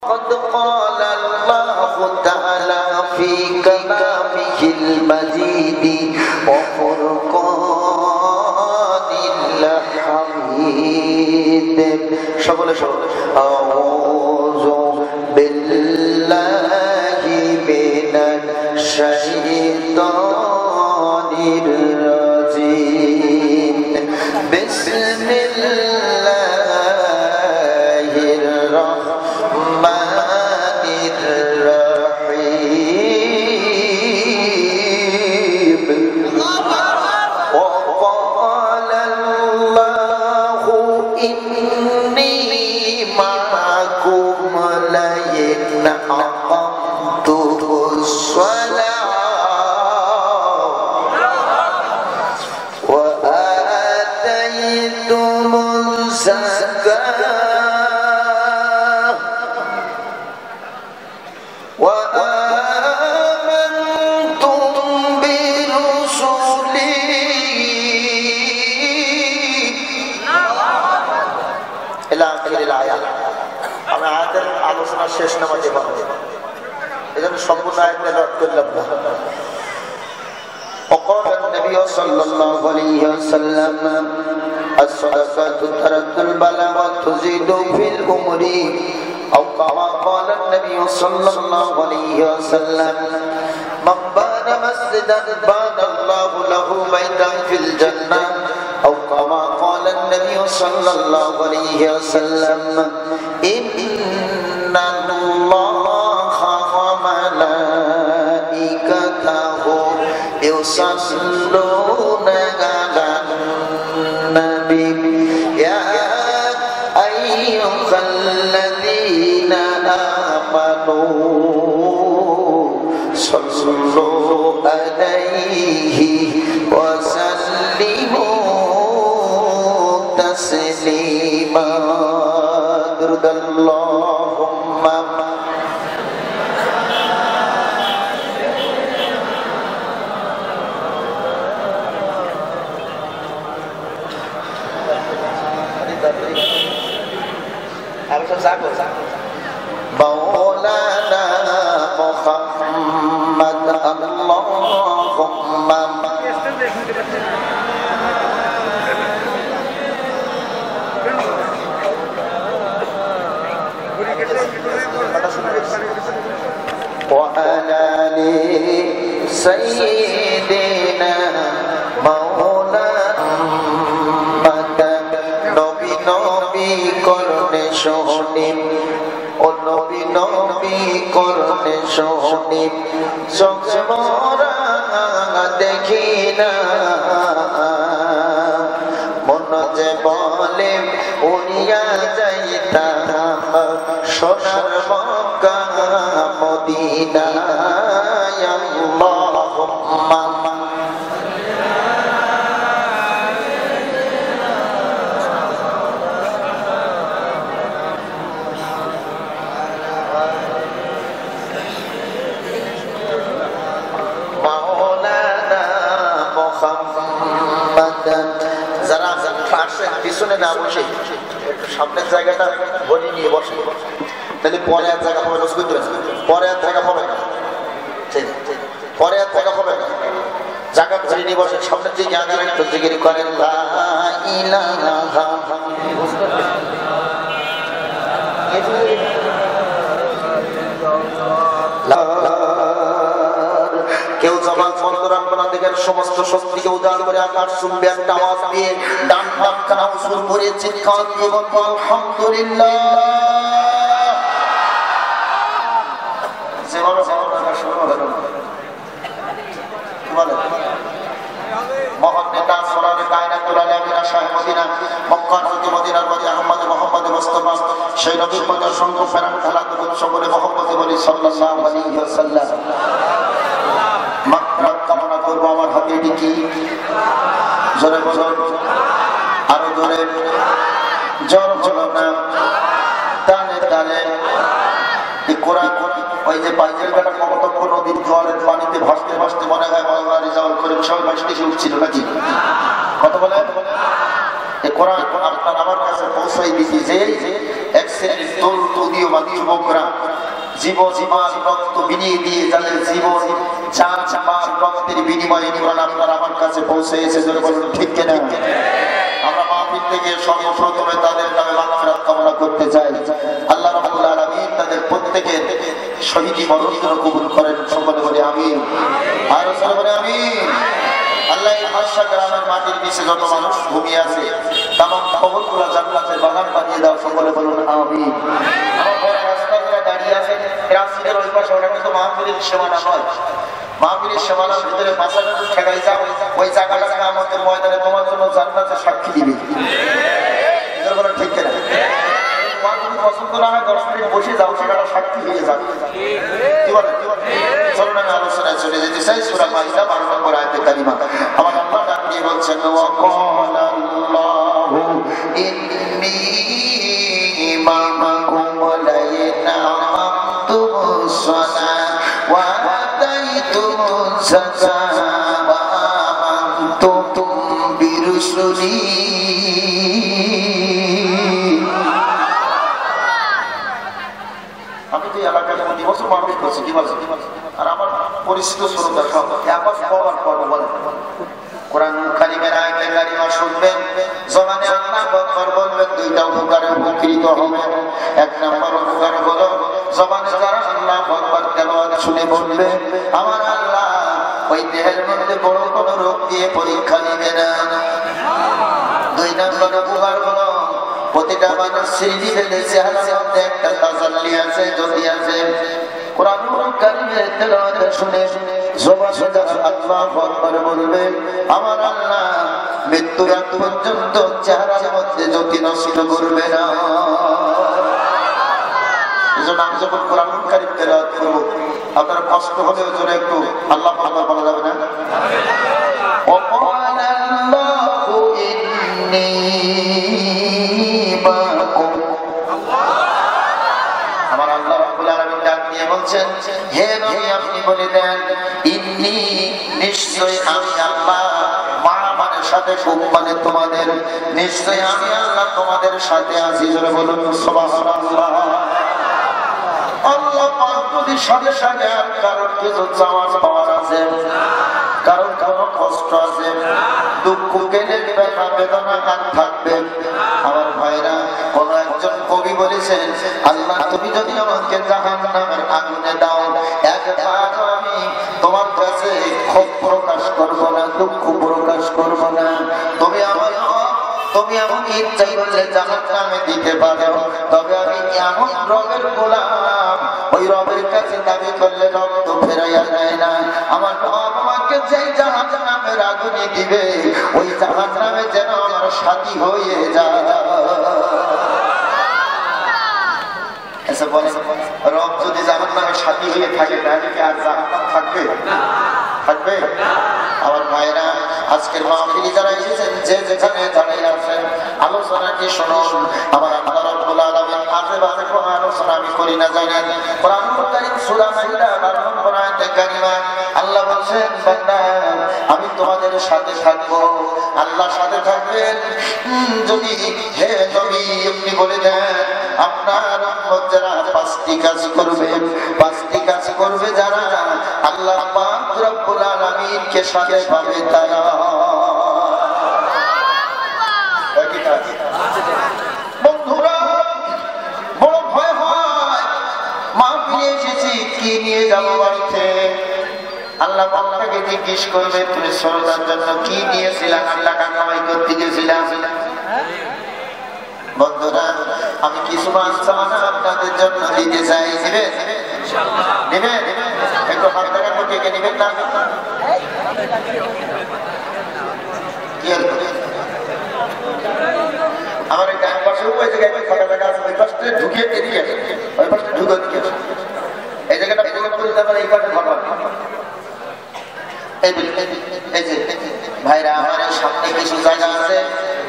قد قال الله تعالى في كلامه المجيد وفرقان الحميد شغل أعوذ بالله من الشيطان الرجيم بسم الله الرحمن الرحيم وقال الله إني معكم لئن أقمتم الصلاة وآتيتم الزكاة وآمنتم برسلي إلى آخر الآيات আমি আয়াতের আলোচনা শেষ নামাজে পাবো এজন্য সম্পূর্ণ আয়াত তেলাওয়াত করলাম না وقال النبي صلى الله عليه وسلم الصدقات ترد البلاء وتزيد في الأمور أو كما قال النبي صلى الله عليه وسلم من بنى مسجدا بنى الله له بيتا في الجنة أو كما قال النبي صلى الله عليه وسلم إن الله وملائكته يصلون على النبي يا أيها الذين آمنوا صلوا عليه وسلموا تسليما درد اللهم مولانا محمد اللهم وعلى آل سيدنا مولانا নবী নবী করনে সোহনিম ও নবী নবী করনে সোহনিম চোখে মোরা দেখি না মন যে বলে উড়িয়া যাইতাম সোনার মক্কা মদিনায় আল্লাহুম্মা যারা পাশের পিছনে না বসে সামনের জায়গাটা বলি নিয়ে বসে তাহলে পরে আর জায়গা হবে না পরে আর জায়গা হবে না পরে আর জায়গা হবে না জায়গা ধরে নিয়ে বসে সামনের দিকে আগার একটু জিকির করেন লা ইলাহা কেউ জবান বন্ধ রাখবে না দেখেন সমস্ত শক্তিকে উজাড় করে আকাশ শুনবে একটা আওয়াজ দিয়ে ডান হাত কানা উসুল করে চিৎকার দিয়ে বলবো আলহামদুলিল্লাহ মহান নেতা সোনারে কায়নাতুল আলামিন শাহ মদিনা মক্কা হযরত মদিনার ওয়ালি আহমদ মুহাম্মদ মুস্তাফা সেই নবীর পথের সঙ্গ ফেরান খেলা করুন সকলে মুহাম্মদ বলি সাল্লাল্লাহু আলাইহি ওয়াসাল্লাম মাগফিরাত কামনা করব আমার হাবিবি কি জোরে বলুন আরো জোরে জোর জোর না টানে টানে এই কোরআন ওই যে বাইজের বেলা কতক্ষণ নদীর জলের পানিতে ভাসতে ভাসতে মনে হয় বারবার রিজাল্ট করে সবাই ভাসতে উঠছিল নাকি কত বলে এই কোরআন আপনার আমার কাছে পৌঁছাই দিছি যে এক শ্রেণীর তরুদীয় বা যুবকরা জীবন মাল রক্ত বিলিয়ে দিয়ে যাদের জীবন জান মাল রক্তের বিনিময়ে কোরআন আপনার আমার কাছে পৌঁছেছে, জোরে বলুন ঠিক কিনা? আমরা মাহফিল থেকে সর্বপ্রথমে তাদের নামে মাগফিরাত কামনা করতে চাই। আল্লাহ রাব্বুল আলামিন তাদের প্রত্যেকের শহীদি মরণ কবুল করেন, সকলে বলে আমিন। আর সকলে বলে আমিন। আল্লাহ এই হাসা গ্রামের মাটির নিচে যত মানুষ ঘুমিয়ে আছে তামাম কবরগুলো জান্নাতের বাগান বানিয়ে দাও, সকলে বলুন আমিন। আমার বড় রাস্তাগুলো দাঁড়িয়ে আছে রাস্তার ওই পাশে, ওটা কিন্তু মাহফিলের সীমানা নয়। মাহফিলের সীমানার ভিতরে মাথাটা ঠেকাই যাও, ওই জায়গাটা কিয়ামতের ময়দানে তোমার জন্য জান্নাতে সাক্ষী দিবে, ঠিক কিনা? পছন্দ না হয় 10 মিনিট বসে যাও, সেটা সাক্ষী হয়ে যাবে। কি বলে? চলুন আমি আলোচনায় চলে যেতে চাই। সূরা মাইদা 12 নম্বর আয়াতে কারিমা আমার আল্লাহ ডাক দিয়ে বলছেন, ওয়া ক্বালা আল্লাহু ইন্নী মা'আকুম লা ইয়ানামতুস সালাত ওয়া আতাইতুমুজ যাকাত ওয়া আমানতুম বিরুসুলি। আমি তো এলাকায় 20 বছর মানুষ করছি, কি বলছি? আর আমার পরিচিত শ্রোতা সব একবার কবার পর্ব বলে কোরআন কারিমের আয়াতে কারিমা শুনবেন, জবানে আল্লাহু আকবার বলবেন, দুইটা উপকারে উপকৃত হবেন। এক নম্বর উপকার হলো জবানে যারা আল্লাহু আকবার তেলাওয়াত শুনে বলবে, আমার আল্লাহ ওই দেহের মধ্যে বড় কোনো রোগ দিয়ে পরীক্ষা নেবে না। দুই নম্বর উপকার হলো প্রতিটা মানুষ সিজদাতে চেহারার মধ্যে একটা তাজাল্লি আছে, জ্যোতি আছে। কোরআনুল কারীমের তেলাওয়াত শুনে জবানে যারা আল্লাহু আকবার বলবে, আমার আল্লাহ মৃত্যুর আগ পর্যন্ত চেহারার মধ্যে জ্যোতি নষ্ট করবে না। এজন্য আমি যখন কোরআনুল কারীম তেলাওয়াত করব, আপনার কষ্ট হলে ওজন্য একটু আল্লাহু আকবার বলা যাবে না? ওয়া ক্বালা আল্লাহু ইন্নী মা'আকুম। আমার আল্লাহ রাব্বুল আলামিন ডাক দিয়ে বলছেন, হে নবী আপনি বলে দেন, ইন্নী নিশ্চয় আমি আল্লাহ, মা মানে সাথে, খুব মানে তোমাদের, নিশ্চয় আমি আল্লাহ তোমাদের সাথে আছি। জোরে বলুন সুবহানাল্লাহ। আল্লাহ পাক যদি সাথে সাথে আর কারোর কিছু চাওয়ার পাওয়ার আছে, কারণ কারো কষ্ট আছে, দুঃখ কেলে ব্যথা বেদনা কার থাকবে। আমার ভাইরা, কোন একজন কবি বলেছেন, আল্লাহ তুমি যদি আমাকে জাহান্নামের আগুনে দাও, একবার আমি তোমার কাছে ক্ষোভ প্রকাশ করব না, দুঃখ প্রকাশ করব না। তুমি আমাকে ইচ্ছা করলে জাহান্নামে দিতে পারো, তবে আমি এমন রবের গোলাম, ওই রবের কাছে দাবি করলে রব তো ফেরাইয়া যায় না। আমার রব আমাকে যেই জাহান্নামের আগুনে দিবে, ওই জাহান্নামে যেন আমার সাথী হয়ে যায়। এসে বলে, রব যদি জাহান্নামের সাথী হয়ে থাকে, তাহলে কি আর জাহান্নাম থাকবে? থাকবে? আমার ভাইরা, আজকের মাহফিলে যারা এসেছেন, যে যেখানে দাঁড়িয়ে আছেন, আলোচনাটি শুনুন। আমার আল্লাহ রাব্বুল আলামিন আজে বাজে কোনো আলোচনা আমি করি না, জানেন? কোরআনুল কারীম সূরা মাইদা 12 নম্বর আয়াতে কারিমা আল্লাহ বলেন, বান্দা আমি তোমাদের সাথে থাকবো। আল্লাহ সাথে থাকবেন যদি, হে নবী আপনি বলে দেন, আপনার উম্মত যারা 5টি কাজ করবে, 5টি কাজ করবে যারা, আল্লাহ পাক রব্বুল আলামিনকে সাথে পাবে তারা। বন্ধুরা, বড় ভয় হয়, মাহফিলে এসেছি, কি নিয়ে যাবো বাড়িতে? আল্লাহ আপনাকে জিজ্ঞেস করবে, তুমি শ্রোতার জন্য কি নিয়েছিলাম? টাকা কামাই করতে গেছিলাম। বন্ধুরা, আমি কিছু মানসামানা আপনাদের জন্য দিতে চাই, দিবেন? দিবেন? একটু হাত টাকা কে নিবেন না? আমার এই ডান পাশে ওই জায়গায় ফাঁকা জায়গা আছে, ওই পাশে ঢুকিয়ে এদিকে, ওই পাশে ঢুকে দিকে, এই জায়গাটা পূরণ করে তারপর এই পাশে ফাঁকা। এই যে ভাইরা, আমার এই সামনে কিছু জায়গা আছে,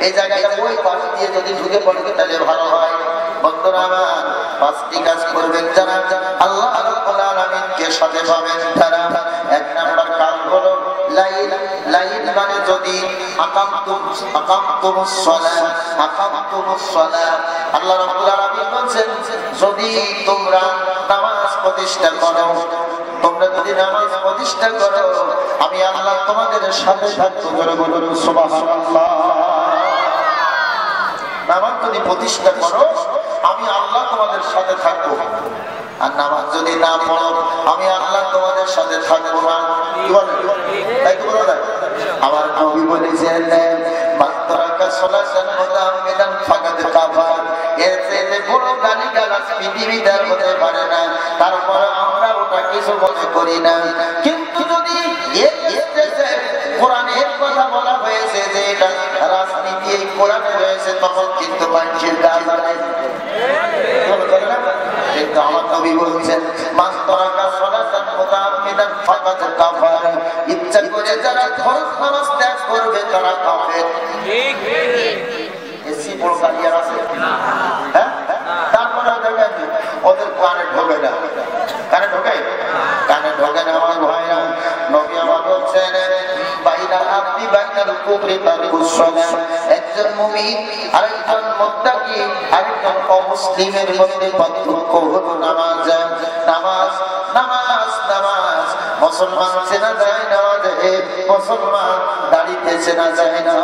এই জায়গাটা ওই পাশ দিয়ে যদি ঢুকে পড়ে তাহলে ভালো হয়। বন্ধুরা আমার, 5টি কাজ করবেন যারা, আল্লাহ রাব্বুল আলামিনকে সাথে পাবেন তারা। এক নাম্বার কাজ হলো লাইল। লাইল মানে যদি আকামতুমুস সালাত। আল্লাহ রাব্বুল আলামিন বলেন, যদি তোমরা নামাজ প্রতিষ্ঠা করো, তোমরা যদি নামাজ প্রতিষ্ঠা করো আমি আল্লাহ তোমাদের সাথে থাকবো। জোরে বলুন সুবহানাল্লাহ। নামাজ যদি প্রতিষ্ঠা করো আমি আল্লাহ তোমাদের সাথে থাকবো, আর নামাজ যদি না পড়ো আমি আল্লাহ তোমাদের সাথে থাকবো না। কি বলে? তাই তো বলা যায়। আমার নবী বলেছেন মাত্রাকা সালাতান মুতাআম্মিদান ফাকাদ কাফার। এর চেয়ে বড় গালিগালাজ পৃথিবীতে হতে পারে না। তারপরে আমরা ওটা কিছু মনে করি না। কিন্তু যদি এই স্টেজে কোরআনের কথা বলা হয়েছে যে এটা রাজনীতি এই কোরআনে রয়েছে, তখন কিন্তু মানুষের গাল বাড়ে। কিন্তু আমার নবী বলছেন মান তারাকা সালাতান মুতাআম্মিদান ফাকাদ কাফার। ইচ্ছা করে যারা ফরজ নামাজ ত্যাগ করবে তারা কাফের। ঠিক ঠিক। এসি বড় কালিয়ার আছে না? হ্যাঁ, তারপরে দেখেন ওদের কানে ঢোকে না। কানে ঢোকে? কানে ঢোকে না আমার ভাইরা। নবী আমার বলছেন বাইনা আব্দি বাইনাল কুফরি তারিকুস সালাহ। একজন মুমিন আরেকজন মুত্তাকি আরেকজন অমুসলিমের মধ্যে পার্থক্য হলো নামাজ। নামাজ নামাজ নামাজ। মুসলমান চেনা যায় নামাজে, মুসলমান দাড়িতে চেনা যায় না।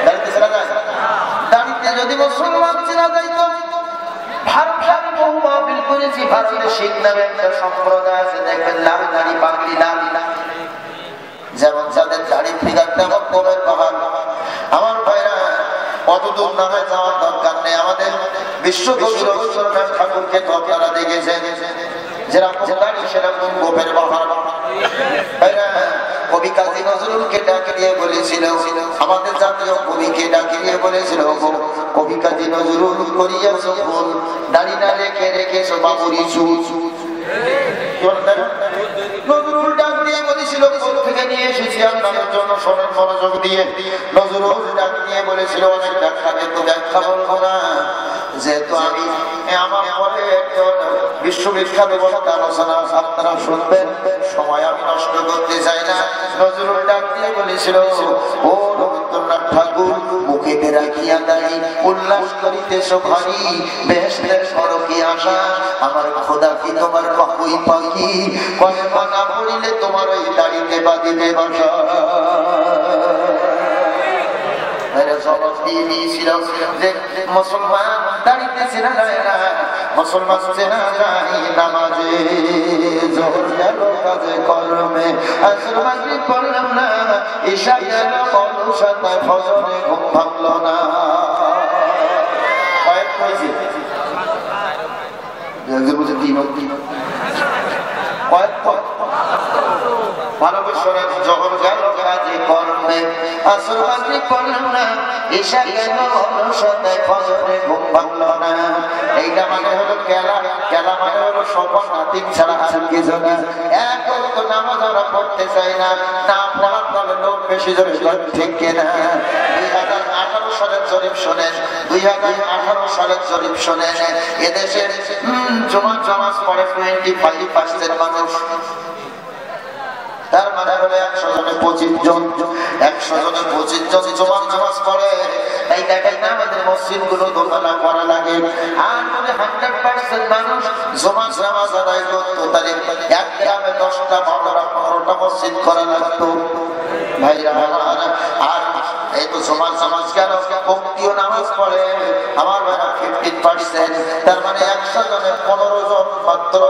দাড়িতে চেনা যায়? দাড়িতে যদি মুসলমান চেনা যায় তো ভারতের বহু মাহফিল করেছি। ভারতে শিখ নামে একটা সম্প্রদায় আছে, দেখবেন লাল দাড়ি পাগড়ি লাল, যেমন যাদের দাড়ি ফিগার তেমন কোমের বাহার। আমার ভাইরা অত দূর নামে যাওয়ার দরকার নেই। আমাদের বিশ্বকবি রবীন্দ্রনাথ ঠাকুরকে তো আপনারা দেখেছেন, যেরকম দাড়ি সেরকম গোপের বাহার। কবি কাজী নজরুলকে ডাকে দিয়ে বলেছিল, আমাদের জাতীয় কবিকে ডাকে দিয়ে বলেছিল কবি কাজী নজরুল করিয়াছ ফুল, দাড়ি না রেখে রেখেছ বাবুরি চুল। নজরুল ডাক দিয়ে বলেছিল কোথ থেকে নিয়ে এসেছি আপনাদের জন্য, শোনেন মনোযোগ দিয়ে। নজরুল ডাক দিয়ে বলেছিল অনেক ব্যাখ্যা, কিন্তু ব্যাখ্যা বলবো না, যেহেতু আমি আমার পরে একজন বিশ্ববিখ্যাত বক্তা আলোচনা আপনারা শুনবেন, সময় আমি নষ্ট করতে চাই না। নজরুল ডাক দিয়ে বলেছিল ও রবীন্দ্রনাথ ঠাকুর, মুখেতে রাখিয়া দাঁড়ি উল্লাস করিতেছ ভারী, বেহেশতের সড়কে আসা আমার খোদা কি তোমার বাকুই পাখি, কয়ে পানা পড়িলে তোমার ওই দাড়িতে বাঁধিবে বাসা। মুসলমান দাড়িতে চেনা যায় না, মুসলমান চেনা যায় নামাজে। জোহর গেল কাজে কর্মে, আসর মাগরিব পড়লাম না, ঈশা গেল অলসতা, ফজরে ঘুম ভাঙলো না। কয়েক হয়েছে জোহর গেল কাজে কর্মে, আসর মাগরিব পড়লাম না, ঈশা গেল অলসতায়, ফজরে ঘুম ভাঙলো না। এইটা মানে হলো কেলা। কেলা মানে হলো স্বপন নাতিক ছাড়া আর কিছু না। এক ওয়াক্ত নামাজ আমরা পড়তে চাই না, না পড়ার ফলে লোক বেশি জোরে ঠিক কিনা? 2018 সালের জরিপ শোনেন, 2018 সালের জরিপ শোনেন, এদেশের জুমার নামাজ পড়ে 25% মানুষ। তার মানে হলো 100 জনে 25 জন, 100 জনে 25 জন জুমার নামাজ পড়ে। তাই দেখেন না আমাদের মসজিদ গুলো দোতলা করা লাগে। আর যদি 100% মানুষ জুমার নামাজ আদায় করতো, তাহলে এক গ্রামে 10টা 12টা মসজিদ করা লাগতো। ভাইরা আমার, আর এই তো জুমার নামাজ কেন ভক্তিও নামাজ পড়ে আমার ভাইরা 15%, তার মানে 100 জনে 15 জন মাত্র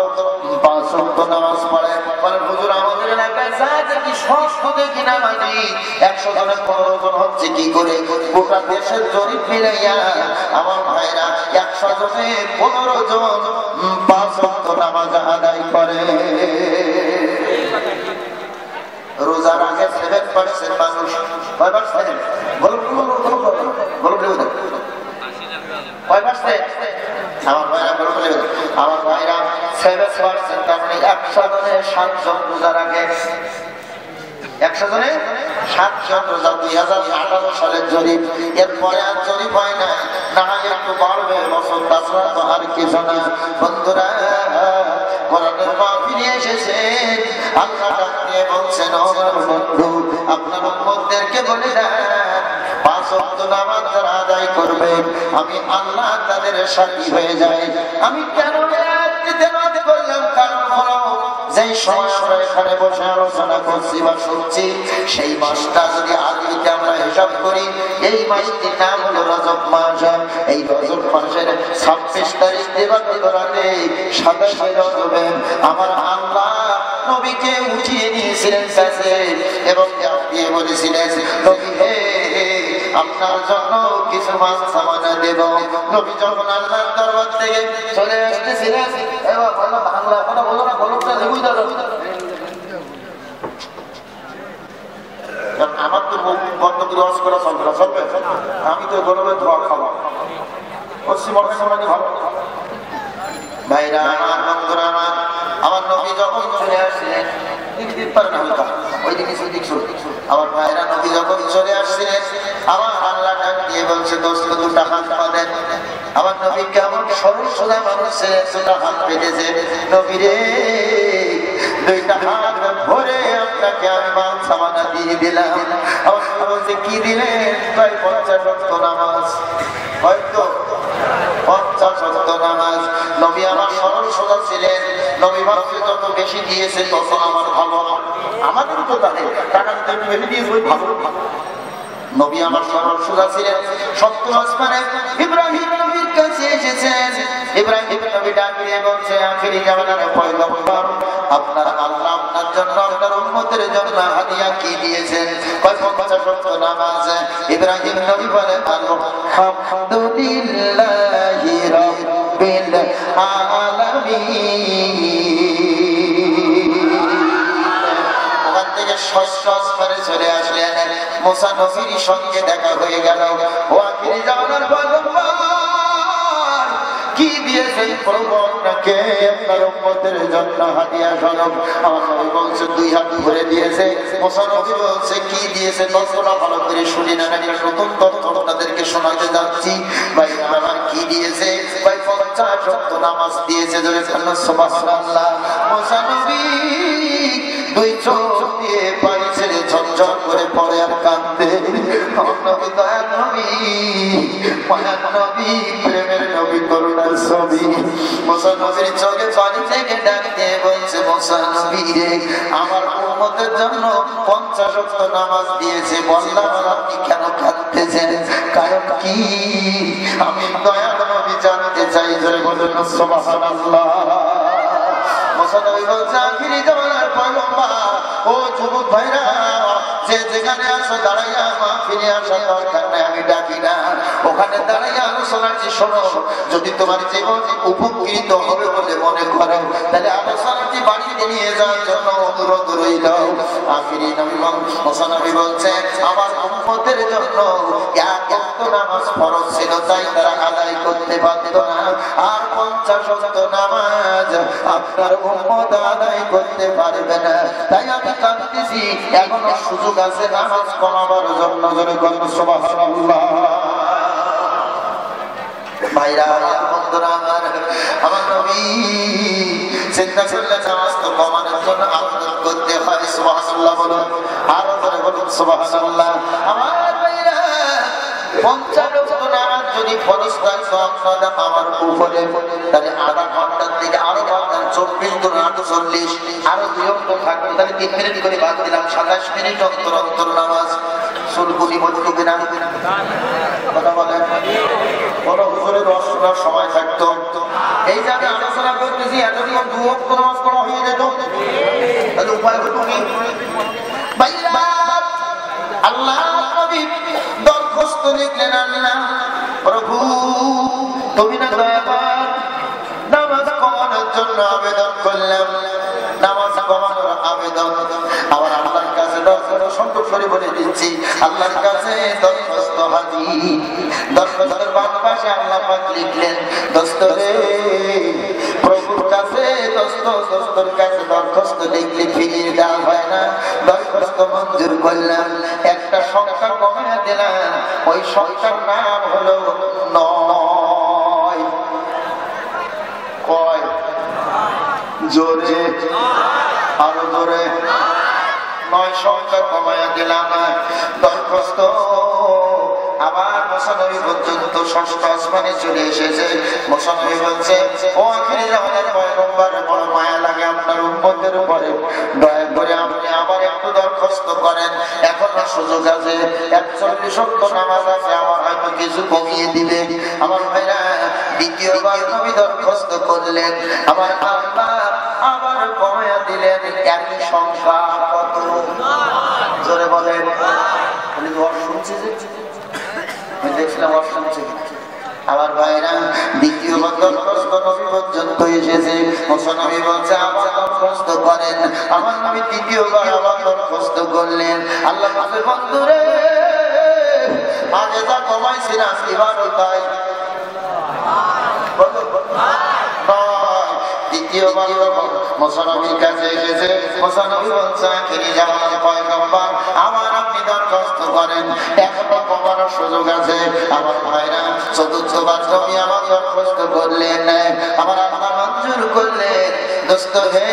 5 ওয়াক্ত নামাজ পড়ে। মানে হুজুর আমাদের এলাকায় যা দেখি সব দেখি নামাজি 100 জনে 15 জন হচ্ছে কি করে? গোটা দেশের জরিপ মিলাইয়া আমার ভাইরা 100 জনে 15 জন 5 ওয়াক্ত নামাজ আদায় করে। রোজার আগে 7% মানুষ, কয় পার্সেন্ট? বলুন কয় পার্সেন্ট? আমার ভাইরা বলুন, আমার ভাইরা 7%, তার মানে 100 জনে 7 জন রোজার আগে, 100 জনে 7 জন রোজা। 2018 সালের জরিপ। এরপরে আর জরিপ হয় না, না হয় একটু বাড়বে বছর, তাছাড়া তো আর কিছু না। বন্ধুরা কোরআনের মাহফিলে এসেছেন, আল্লাহ ডাক দিয়ে বলছেন ও আমার বন্ধু, আপনার উম্মতদেরকে বলে দেন 5 ওয়াক্ত নামাজ যারা আদায় করবে আমি আল্লাহ তাদের সাথী হয়ে যাই। আমি কেন দিতে সময় আমরা এখানে বসে আলোচনা করছি বা শুনছি, সেই মাসটা যদি আরবিতে আমরা হিসাব করি, এই মাসটির নাম হলো রজব মাস। এই রজব মাসের 26 তারিখ রাতে 27 রজবে আমার আল্লাহ নবীকে উঠিয়ে নিয়েছিলেন কাছে এবং দিয়ে বলেছিলেন, নবী হে, আপনার জন্য কিছু মাছ সামানা দেব। নবী যখন আল্লাহর দরবার থেকে চলে আসতেছিলেন, এবার বললাম বাংলা কথা বলো না, গলপটা দেবই দাও। আমার তো বন্ধ করে ওয়াজ করা চলবে, আমি তো গরমের ধোয়া খাওয়া পশ্চিম বর্ধমানে ভালো। ভাইরা আমার, বন্ধুরা আমার, আমার নবী যখন চলে আসছিলেন, আমার ভাইরা নবী যখন চলে আসছিলেন, আমার আল্লাহ ডাক দিয়ে বলছে, দোস্ত দুটা হাত পাতেন। আমার নবী কেমন সরল সোজা মানুষ, দুটা হাত পেতেছে। নবী রে, দুইটা হাত ভরে আপনাকে আমি মান সামানা দিয়ে দিলাম। আমার নবী বলছে, কি দিলেন? প্রায় 50 ওয়াক্ত নামাজ। হয়তো 50 ওয়াক্ত নামাজ। নবী আমার সরল সোজা ছিলেন। নবী ভাবছে যত বেশি দিয়েছে তত আমার ভালো। আমাদেরও তো তাদের টাকা দিতে একটু বেশি দিয়েছে, ওই ভালো। নবী আমার সরল সোজা ছিলেন। সপ্তম আসমানে ইব্রাহিম নবীর কাছে এসেছেন। ইব্রাহিম নবী ডাক দিয়ে বলছে, আখিরি জামানার পয়গম্বর, আপনার আল্লাহ আপনার জন্য, আপনার উম্মতের জন্য হাদিয়া কি দিয়েছেন? 50 ওয়াক্ত নামাজ। ইব্রাহিম নবী বলেন, আলহামদুলিল্লাহি রাব্বিল আলামিন। ওখান থেকে সস করে চলে আসলেন। মুসা নবীর সঙ্গে দেখা হয়ে গেল। ও আখিরি জামানার পয়গম্বর, কি দিয়েছেন প্রভু আপনাকে আপনার উম্মতের জন্য হাদিয়া স্বরূপ? আমার নবী বলছে, 2 হাত ভরে দিয়েছে। মুসা নবী বলছে, কি দিয়েছে? তথ্যটা ভালো করে শুনি না, একটা নতুন তথ্য আপনাদেরকে শোনাতে যাচ্ছি। ভাই আমার, কি দিয়েছে? ভাই 50 ওয়াক্ত নামাজ দিয়েছে। জোরে সুবহানাল্লাহ। মুসা নবী 2 চোখ দিয়ে পানি ছেড়ে ঝরঝর করে পড়ে আর কাঁদে। আমার নবী দয়ার নবী, মায়ার নবী, প্রেমের নবী, করুণার ছবি। মুসা নবীর চোখে পানি থেকে ডাক দিয়ে বলছে, মুসা নবী রে, আমার উম্মতের জন্য 50 ওয়াক্ত নামাজ দিয়েছে। বললাম, আপনি কেন কাঁদতেছেন? কারণ কি? আমি দয়ার নবী জানতে চাই। জোরে বলুন সুবহানাল্লাহ। মুসা নবী বলছে, আখিরি জামানার পয়গম্বর, ও যুবক ভাইরা, যে যেখানে আসো দাঁড়াইয়া মাহফিলে আসার দরকার নাই, আমি ডাকি না। ওখানে দাঁড়াইয়া আলোচনাটি শোনো। যদি তোমার জীবন উপকৃত হবে বলে মনে করো, তাহলে আলোচনাটি বাড়িতে নিয়ে যাওয়ার জন্য অনুরোধ রইল। আখিরি নবী মুসা নবী বলছে, আমার উম্মতের জন্য 1 ওয়াক্ত নামাজ ফরজ ছিল, তাই তারা আদায় করতে পারত না। আর 50 ওয়াক্ত নামাজ আপনার উম্মত আদায় করতে পারবে না। তাই আমি কাঁদতেছি, এখনো সুযোগ আছে নামাজ কমাবার জন্য। জোরে বলুন সুবহানাল্লাহ। ভাইরা, বন্ধুরা আমার, আমার নবী চিন্তা করলে নামাজ তো কমানোর জন্য আবেদন করতে হয়। সুবহানাল্লাহ বলুন, আরো জোরে বলুন সুবহানাল্লাহ। আমার ভাইরা, 50 ওয়াক্ত নামাজ যদি ফরজ থাকতো আপনাদের আমার উপরে, তাহলে আধা ঘন্টার থেকে আরো 24 × 48, আরো 2 ঘন্টা থাকবে, তাহলে 3 মিনিট করে বাদ দিলাম, 27 মিনিট অন্তর অন্তর নামাজ। সুলকুনি বলতে কিনা কথা বলেন? বড় হুজুরের 10 টার সময় থাকতো। এই যে আমি আলোচনা করতেছি, এতদিন 2 ওয়াক্ত নামাজ পড়া হয়ে যেত, তাহলে উপায় হতো কি? ভাইরা, আল্লাহ নবী দরখাস্ত লিখলেন, আল্লাহ প্রভু, তুমি না দয়াবান, নামাজ কমানোর জন্য আবেদন করলাম, নামাজ কমানোর আবেদন আমার আল্লাহর কাছে দরখাস্ত সংকট করে বলে দিচ্ছি, আল্লাহর কাছে দরখাস্ত হাজির। দরখাস্তের বাম পাশে আল্লাহ পাক লিখলেন, দোস্ত রে, প্রভুর কাছে দোস্তর কাছে দরখাস্ত লিখলে ফিরিয়ে দেওয়া হয় না। দরখাস্ত মঞ্জুর করলাম, একটা সংখ্যা কমিয়ে দিলাম, ওই সংখ্যার নাম হলো 9। কয়? জোরে, আরো জোরে। 9 সংখ্যা কমাইয়া দিলাম। দরখাস্ত আবার মুসা নবী পর্যন্ত 6ষ্ঠ আসমানে চলে এসেছে। মুসা নবী বলছে, ও আখিরি জামানার পয়গম্বর, বড় মায়া লাগে আপনার উম্মতের উপরে, দয়া করে আপনি আবার একটু দরখাস্ত করেন, এখনো সুযোগ আছে, 41 ওয়াক্ত নামাজ আছে, আমার হয়তো কিছু কমিয়ে দিবে। আমার ভাইরা দ্বিতীয়বার নবী দরখাস্ত করলেন, আমার আল্লাহ আবার কমিয়ে দিলেন একই সংখ্যা। কত? জোরে বলেন। উনি তো শুনছে, আমি দেখছিলাম শুনছে। আমার ভাইরা দ্বিতীয়বার দরখাস্ত নবী পর্যন্ত এসেছে, নবী বলছে আবার দরখাস্ত করেন। আমার নবী দ্বিতীয়বার আবার দরখাস্ত করলেন। আল্লাহ বলে বন্ধুরে আগে যা কমাইছিলাম এবারও তাই। দ্বিতীয়বার মুসানবীর কাছে এসেছে, মুসানবী বলছে আখিরি জামানার পয়গম্বর আমার আপনি দরখাস্ত করেন, এখনো কমানোর সুযোগ আছে। আমার ভাইরা চতুর্থবার নবী আমার দরখাস্ত করলেন, আমার আল্লাহ মঞ্জুর করলেন। দোস্ত হে,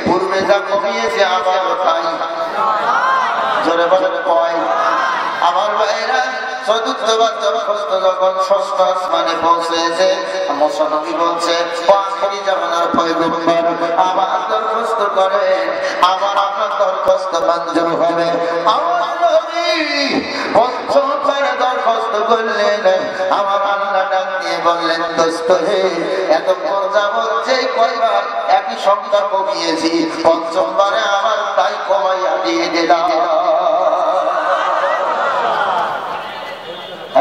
পূর্বে যা কমিয়েছে আবারও তাই। জোরে বলেন কয়? আমার ভাইরা চতুর্থবার দরখাস্ত যখন ষষ্ঠ আসমানে পৌঁছেছে, মুসানবী বলছে আখিরি জামানার পয়গম্বর আবার দরখাস্ত করে, আবার আপনার দরখাস্ত মঞ্জুর হবে। আমার নবী পঞ্চমবার দরখাস্ত করলেন, আমার আল্লাহ ডাক দিয়ে বললেন দোস্ত হে, এত যাবত যে কয়বার একই সংখ্যা কমিয়েছি, পঞ্চমবারে আবার তাই কমাইয়া দিয়ে দিলাম।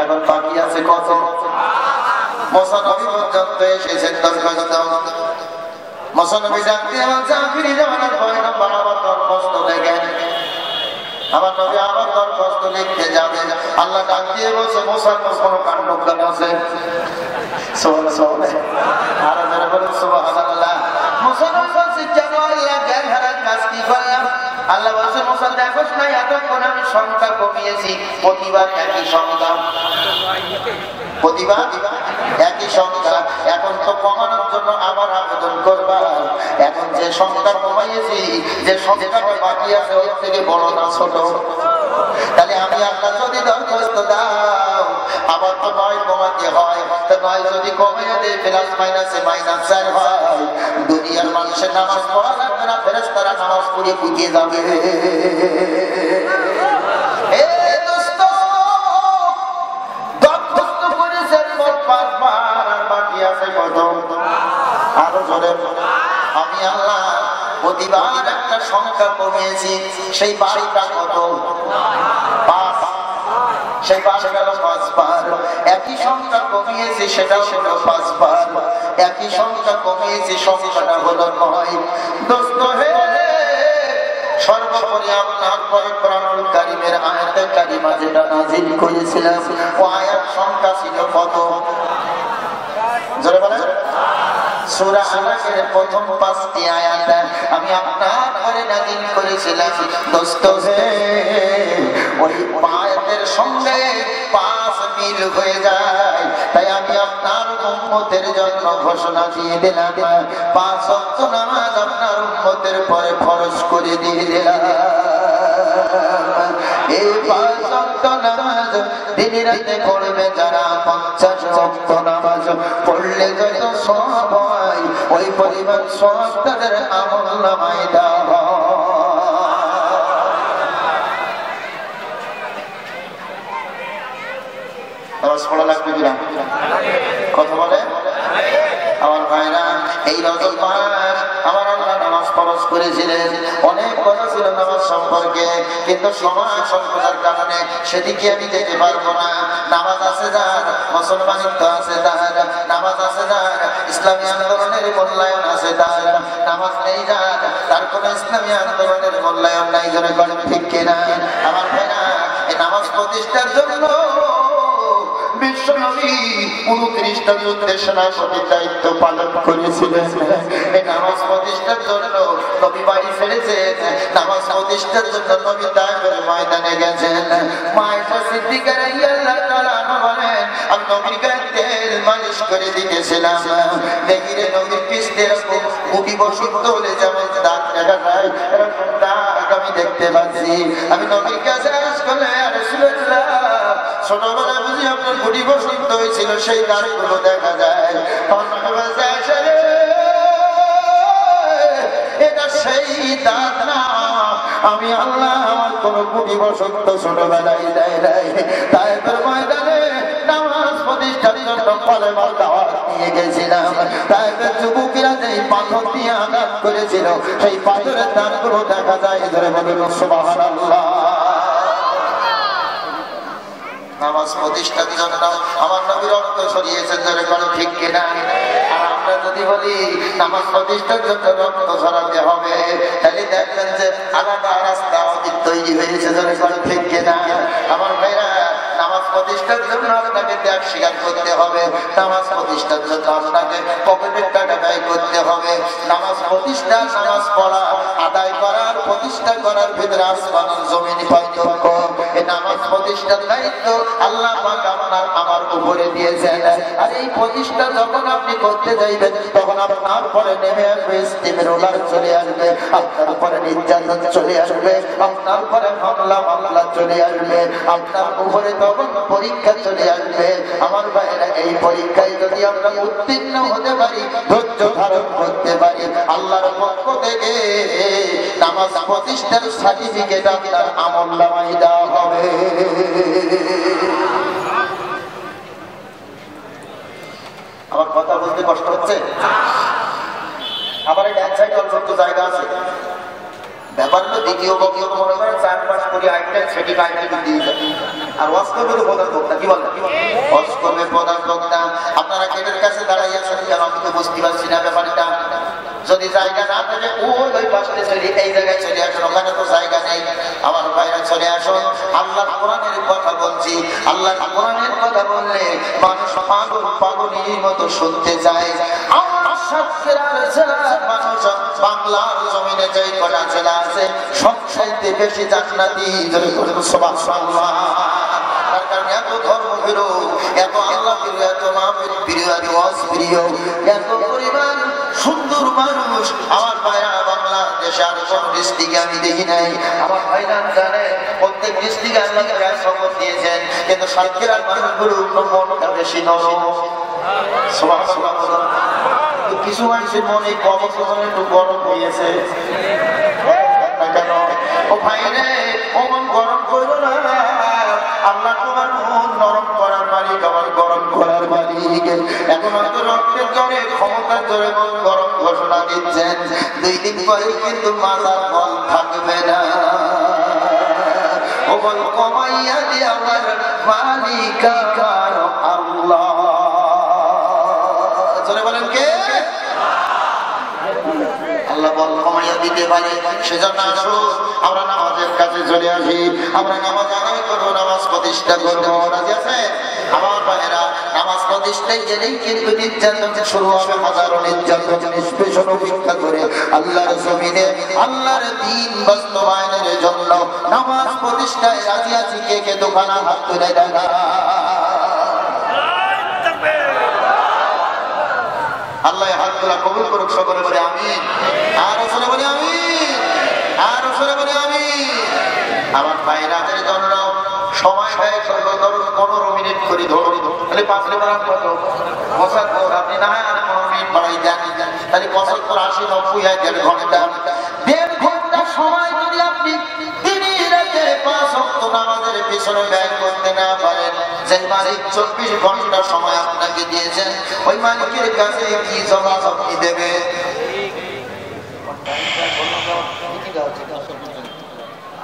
এখন বাকি আছে কত? মুসানবী পর্যন্ত এসেছেন দরখাস্ত। মুসানবী ডাক দিয়ে বলছে আখিরি জামানার পয়গম্বর আবার দরখাস্ত লেখেন। আমার নবী আবার দরখাস্ত লিখতে যাবে, আল্লাহ ডাক দিয়ে বলছে মুসার কোন কাণ্ড আছে? সুবহানাল্লাহ। আর যারা বলেন সুবহানাল্লাহ। মুসানবী বলছে কেন আল্লাহ জ্ঞান হারার কাজ কি করলাম? আল্লাহ বলছে মুসা দেখোস না এতক্ষণ আমি সংখ্যা কমিয়েছি, প্রতিবার একই সংখ্যা, প্রতিবার একই সংখ্যা, এখন তো কমানোর জন্য আবার আবেদন করবা। এখন যে সংখ্যা কমাইয়েছি, যে সংখ্যাটা বাকি আছে ওর থেকে বড় না ছোট? তাহলে আমি আল্লাহ যদি দরখাস্ত দাও আবার তো 9 কমাতে হয়, তো 9 যদি কমিয়ে দেয় প্লাস মাইনাসে -4 হয়, দুনিয়ার মানুষের নামাজ পড়া লাগবে না, ফেরেশতারা নামাজ পড়ে বুঝিয়ে যাবে। আমি আল্লাহ প্রতিবার একটা সংখ্যা কমিয়েছি, সেই বাড়িটা কত? 5। সেই 5 গেল 5 বার। একই সংখ্যা কমিয়েছি, সেটাও হলো 5 বার। একই সংখ্যা কমিয়েছি, সংখ্যাটা হলো 9। দোস্ত হে, সর্বোপরি আপনার পরে কোরআনুল কারীমের আয়াতে কারিমা যেটা নাযিল করেছিলাম, ও আয়াত সংখ্যা ছিল কত? জোরে বলেন। সূরা আলাকের প্রথম 5টি আয়াত আমি আপনার ঘরে নাযিল করেছিলাম। দোস্ত হে, ওই আয়াতের সঙ্গে 5 মিল হয়ে যায়, তাই আমি আপনার উম্মতের জন্য ঘোষণা দিয়ে দিলাম 5 ওয়াক্ত নামাজ আপনার উম্মতের পরে ফরজ করে দিয়ে দিলাম। এই 5 ওয়াক্ত নামাজ দিনে রাতে পড়বে যারা, 50 ওয়াক্ত নামাজ পড়লে যত সওয়াব হয় ওই পরিমাণ সওয়াব তাদের আমলনামায় দেওয়া হয়। নামাজ পড়া লাগবে কিনা? কথা বলে আমার ভাইরা। এই রজব মাস আমার আল্লাহ নামাজ ফরজ করেছিলেন। অনেক কথা ছিল নামাজ সম্পর্কে, কিন্তু সময় সংকটের কারণে সেদিকে আমি যেতে পারবো না। নামাজ আছে যার, মুসলমানিত্ব আছে তার, নামাজ আছে যার, ইসলামী আন্দোলনের মূল্যায়ন আছে তার, নামাজ নেই যার, তার কোন ইসলামী আন্দোলনের মূল্যায়ন নাই। জোরে বলেন ঠিক কিনা? আমার ভাইরা, এই নামাজ প্রতিষ্ঠার জন্য বিশ্বনবী 29টা যুদ্ধের সেনাপতির দায়িত্ব পালন করেছিলেন। এই নামাজ প্রতিষ্ঠার জন্য নবী বাড়ি ফিরেছেন, নামাজ প্রতিষ্ঠার জন্য নবী তায়েফের ময়দানে গেছেন। মায়েশা সিদ্দিকা রাদিয়াল্লাহু তাআলা আনহা বলেন, আমি নবীর গায়ে তেল মালিশ করে দিতেছিলাম, দেখি রে নবীর পিছনে এরকম মুটি বসন্ত হলে যেমন দাগ দেখা যায়, এরকম দাগ আমি দেখতে পাচ্ছি। আমি নবীর কাছে আরজ করলাম, ইয়া রাসূলুল্লাহ, ছোটবেলায় বুঝি আপনার গুটি বসন্ত হয়েছিল, সেই দাগগুলো দেখা যায়। এই এটা সেই দান না, আমি আল্লাহ আমার কোন কুটি বসন্ত ছোটবেলায় দেয় নাই। তায়েফের ময়দানে নামাজ প্রতিষ্ঠার জন্য কলেমার দাওয়াত নিয়ে গেছিলাম। তায়েফের যুবকেরা যেই পাথর দিয়ে আঘাত করেছিল সেই পাথরের দানগুলো দেখা যায়। ধরে বলুন সুবহানাল্লাহ। নামাজ প্রতিষ্ঠার জন্য আমার নবী রক্ত ছড়িয়েছেন, ধরে বলো ঠিক কিনা? আর আমরা যদি বলি নামাজ প্রতিষ্ঠার জন্য রক্ত ছড়াতে হবে, তাহলে দেখবেন যে আলাদা রাস্তা তৈরি হয়েছে, ধরে বলো ঠিক কিনা? আমার ভাইরা, নামাজ প্রতিষ্ঠার জন্য আপনাকে ত্যাগ স্বীকার করতে হবে, নামাজ প্রতিষ্ঠার জন্য আপনাকে পকেটের টাকা ব্যয় করতে হবে। নামাজ প্রতিষ্ঠা, নামাজ পড়া, আদায় করার, প্রতিষ্ঠা করার ভিতরে আসমান জমিন পার্থক্য। এই নামাজ প্রতিষ্ঠার দায়িত্ব আল্লাহ পাক আপনার আমার উপরে দিয়েছেন। আর এই প্রতিষ্ঠা যখন আপনি করতে যাইবেন তখন আপনার পরে নেমে আসবে স্টিমের রোলার চলে আসবে, আপনার উপরে নির্যাতন চলে আসবে, আপনার পরে মামলা চলে আসবে, আপনার উপরে তখন পরীক্ষা চলে আসবে। আমার ভাইরা, এই পরীক্ষায় যদি আমরা উত্তীর্ণ হতে পারি, ধৈর্য ধারণ করতে পারি, আল্লাহর পক্ষ থেকে নামাজ প্রতিষ্ঠার সার্টিফিকেট আপনার আমলনামায় দেওয়া হবে। আমার কথা বলতে কষ্ট হচ্ছে? আবার এক সাইড অল্প জায়গা আছে, ব্যাপার তো দ্বিতীয় বক্তব্য মনে করেন 4-5 কোটি আইটেম সেটি আইটেম দিয়ে যাবে। আর ওয়াস্তবের প্রধান বক্তা কি বলেন? ওয়াস্তবের প্রধান বক্তা আপনারা গেটের কাছে দাঁড়াই আছেন কেন? আমি তো বুঝতে পারছি না ব্যাপারটা। যদি জায়গা না থাকে ওই পাশে চলে, এই জায়গায় চলে আসুন, ওখানে তো জায়গা নেই। আমার ভাইরা চলে আসুন, আল্লাহর কোরআনের কথা বলছি। আল্লাহর কোরআনের কথা বললে মানুষ পাগলের মতো শুনতে চায়। বাংলার জমিনে যে কটা জেলা আছে সবচাইতে বেশি জান্নাতি, সুবহানাল্লাহ। তার কারণে এত ধর্মপ্রিয়, এত আল্লাহ প্রিয়, এত মাহফিল প্রিয়, এত ওয়াজ প্রিয়, এত পরিমাণ সুন্দর মানুষ আমার ভাইরা বাংলাদেশে আর কোন ডিস্ট্রিক্টে আমি দেখি নাই। আমার ভাইরা জানে প্রত্যেক ডিস্ট্রিক্টে আল্লাহ তাআলা শপথ দিয়েছেন, কিন্তু সাতক্ষীরার মানুষগুলোর মনটা বেশি নরম। সুবহানাল্লাহ। কিছু মানুষের মনে কবচনে একটু গরম হয়েছে কেন? ও ভাই রে, ও মন গরম করো না, আল্লাহ তোমার মন নরম করার মালিক, আমার গরম করার মালিক। এখন হয়তো রক্তের জোরে, ক্ষমতার জোরে মন গরম ঘোষণা দিচ্ছেন, 2 দিন পরে কিন্তু মাথার বল থাকবে না। ও বল কমাইয়া দিয়ে আমার মালিক আল্লাহ। চলে বলেন কে? আল্লাহ বল কমাইয়া দিতে পারে। সেজন্য আসুন আমরা নামাজের কাছে চলে আসি, আমরা নামাজ আদায় করবো, নামাজ প্রতিষ্ঠা করবো। রাজি আছে আমার ভাইয়েরা? নামাজ প্রতিষ্ঠায় গেলেই কিন্তু নির্যাতন শুরু হবে, হাজারো নির্যাতন নিষ্পেষণ উপেক্ষা করে আল্লাহর জমিনে আল্লাহর দ্বীন বাস্তবায়নের জন্য নামাজ প্রতিষ্ঠায় রাজি আছি। কে কে দোকানা হাত তুলে দেখা? আল্লাহ হাতগুলা কবুল করুক, সকলে বলে আমিন। আর আসলে বলে আমিন, আর আসলে বলে আমিন। আমার ভাইরাদের জন্য সময় ব্যয় করবো, ধরুন 15 মিনিট করে ধরুন, তাহলে 5 মিনিট কত? 75। আপনি না হয় 15 মিনিট বাড়াই দেন, তাহলে 75, 80, 90, 1.5 ঘন্টা। 1.5 ঘন্টা সময় যদি আপনি দিনই রাতে 5 ওয়াক্ত নামাজের পিছনে ব্যয় করতে না পারেন, যে মালিক 24 ঘন্টা সময় আপনাকে দিয়েছেন, ওই মালিকের কাছে কি জবাব আপনি দেবেন?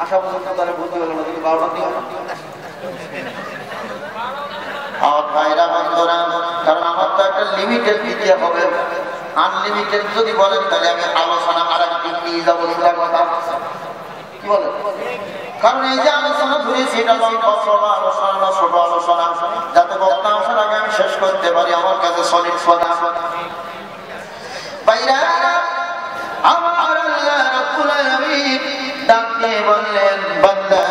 আশা পর্যন্ত তারা বুঝতে পারল না, তুমি 12টা দিয়ে আমার ভাইরা বন্ধুরা, কারণ আমার তো একটা লিমিটেড দিতে হবে। আনলিমিটেড যদি বলেন তাহলে আমি আলোচনা আর একদিন নিয়ে যাবো, কথা কি বলেন? কারণ এই যে আলোচনা ধরেছি এটা আলোচনা না, ছোট আলোচনা, যাতে বক্তা আসার আগে আমি শেষ করতে পারি। আমার কাছে সলিড কথা। ভাইরা আমার আল্লাহ রাব্বুল আলামিন ডাক দিয়ে বললেন, বান্দা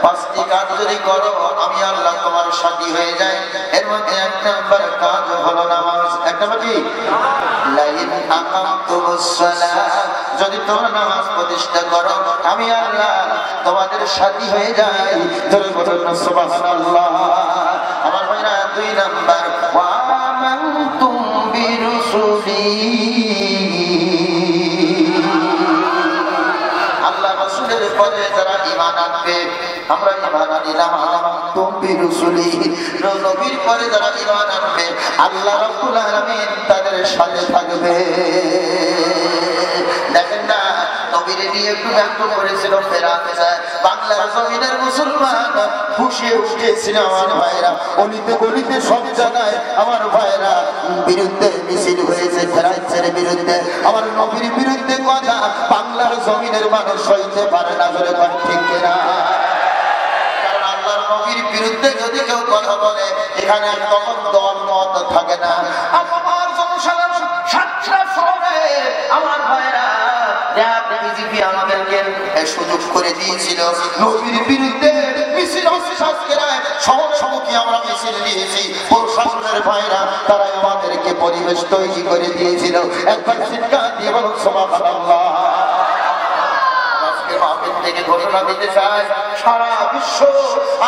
5টি কাজ যদি করো আমি আল্লাহ তোমার সাথী হয়ে যাই। এর মধ্যে 1 নম্বর কাজ হলো নামাজ। 1 নম্বর কি? লাইন আকামতুস সালাহ, যদি তোমরা নামাজ প্রতিষ্ঠা করো আমি আল্লাহ তোমাদের সাথী হয়ে যাই। জোরে বলুন সুবহানাল্লাহ। আমার ভাইরা 2 নম্বর, ওয়া আমানতুম বিরুসুলি, পরে যারা ঈমান আনবে আমরা ঈমান আনিলাম আমানতুম বিরুসুলিহি নবীর পরে যারা ঈমান আনবে আল্লাহ রাব্বুল আলামিন তাদের সাথে থাকবে দেখেন না নবীরে নিয়ে একটু ব্যক্ত করেছিল ফেরাতে বাংলার জমিনের মুসলমান খুশি উঠেছিল আমার ভাইরা অলিতে গলিতে সব জায়গায় আমার ভাইরা বিরুদ্ধে মিছিল হয়েছে ফেরাচ্ছের বিরুদ্ধে আমার নবীর বিরুদ্ধে কথা বাংলার জমিনের মানুষ সইতে পারে না বলে ঠিক কিনা কারণ আল্লাহর নবীর বিরুদ্ধে যদি কেউ কথা বলে এখানে তখন দল মত থাকে না আমার জনসাধারণ সাতটা শহরে আমার ভাইরা বিজেপি আমাদেরকে সুযোগ করে দিয়েছিল নবীর বিরুদ্ধে মিছিল সহমুখী আমরা মিছিল দিয়েছি প্রশাসনের ভাইরা তারা আমাদেরকে পরিবেশ তৈরি করে দিয়েছিল একবার চিৎকার দিয়ে বলুন সুবহানাল্লাহ থেকে ঘোষণা দিতে চায় সারা বিশ্ব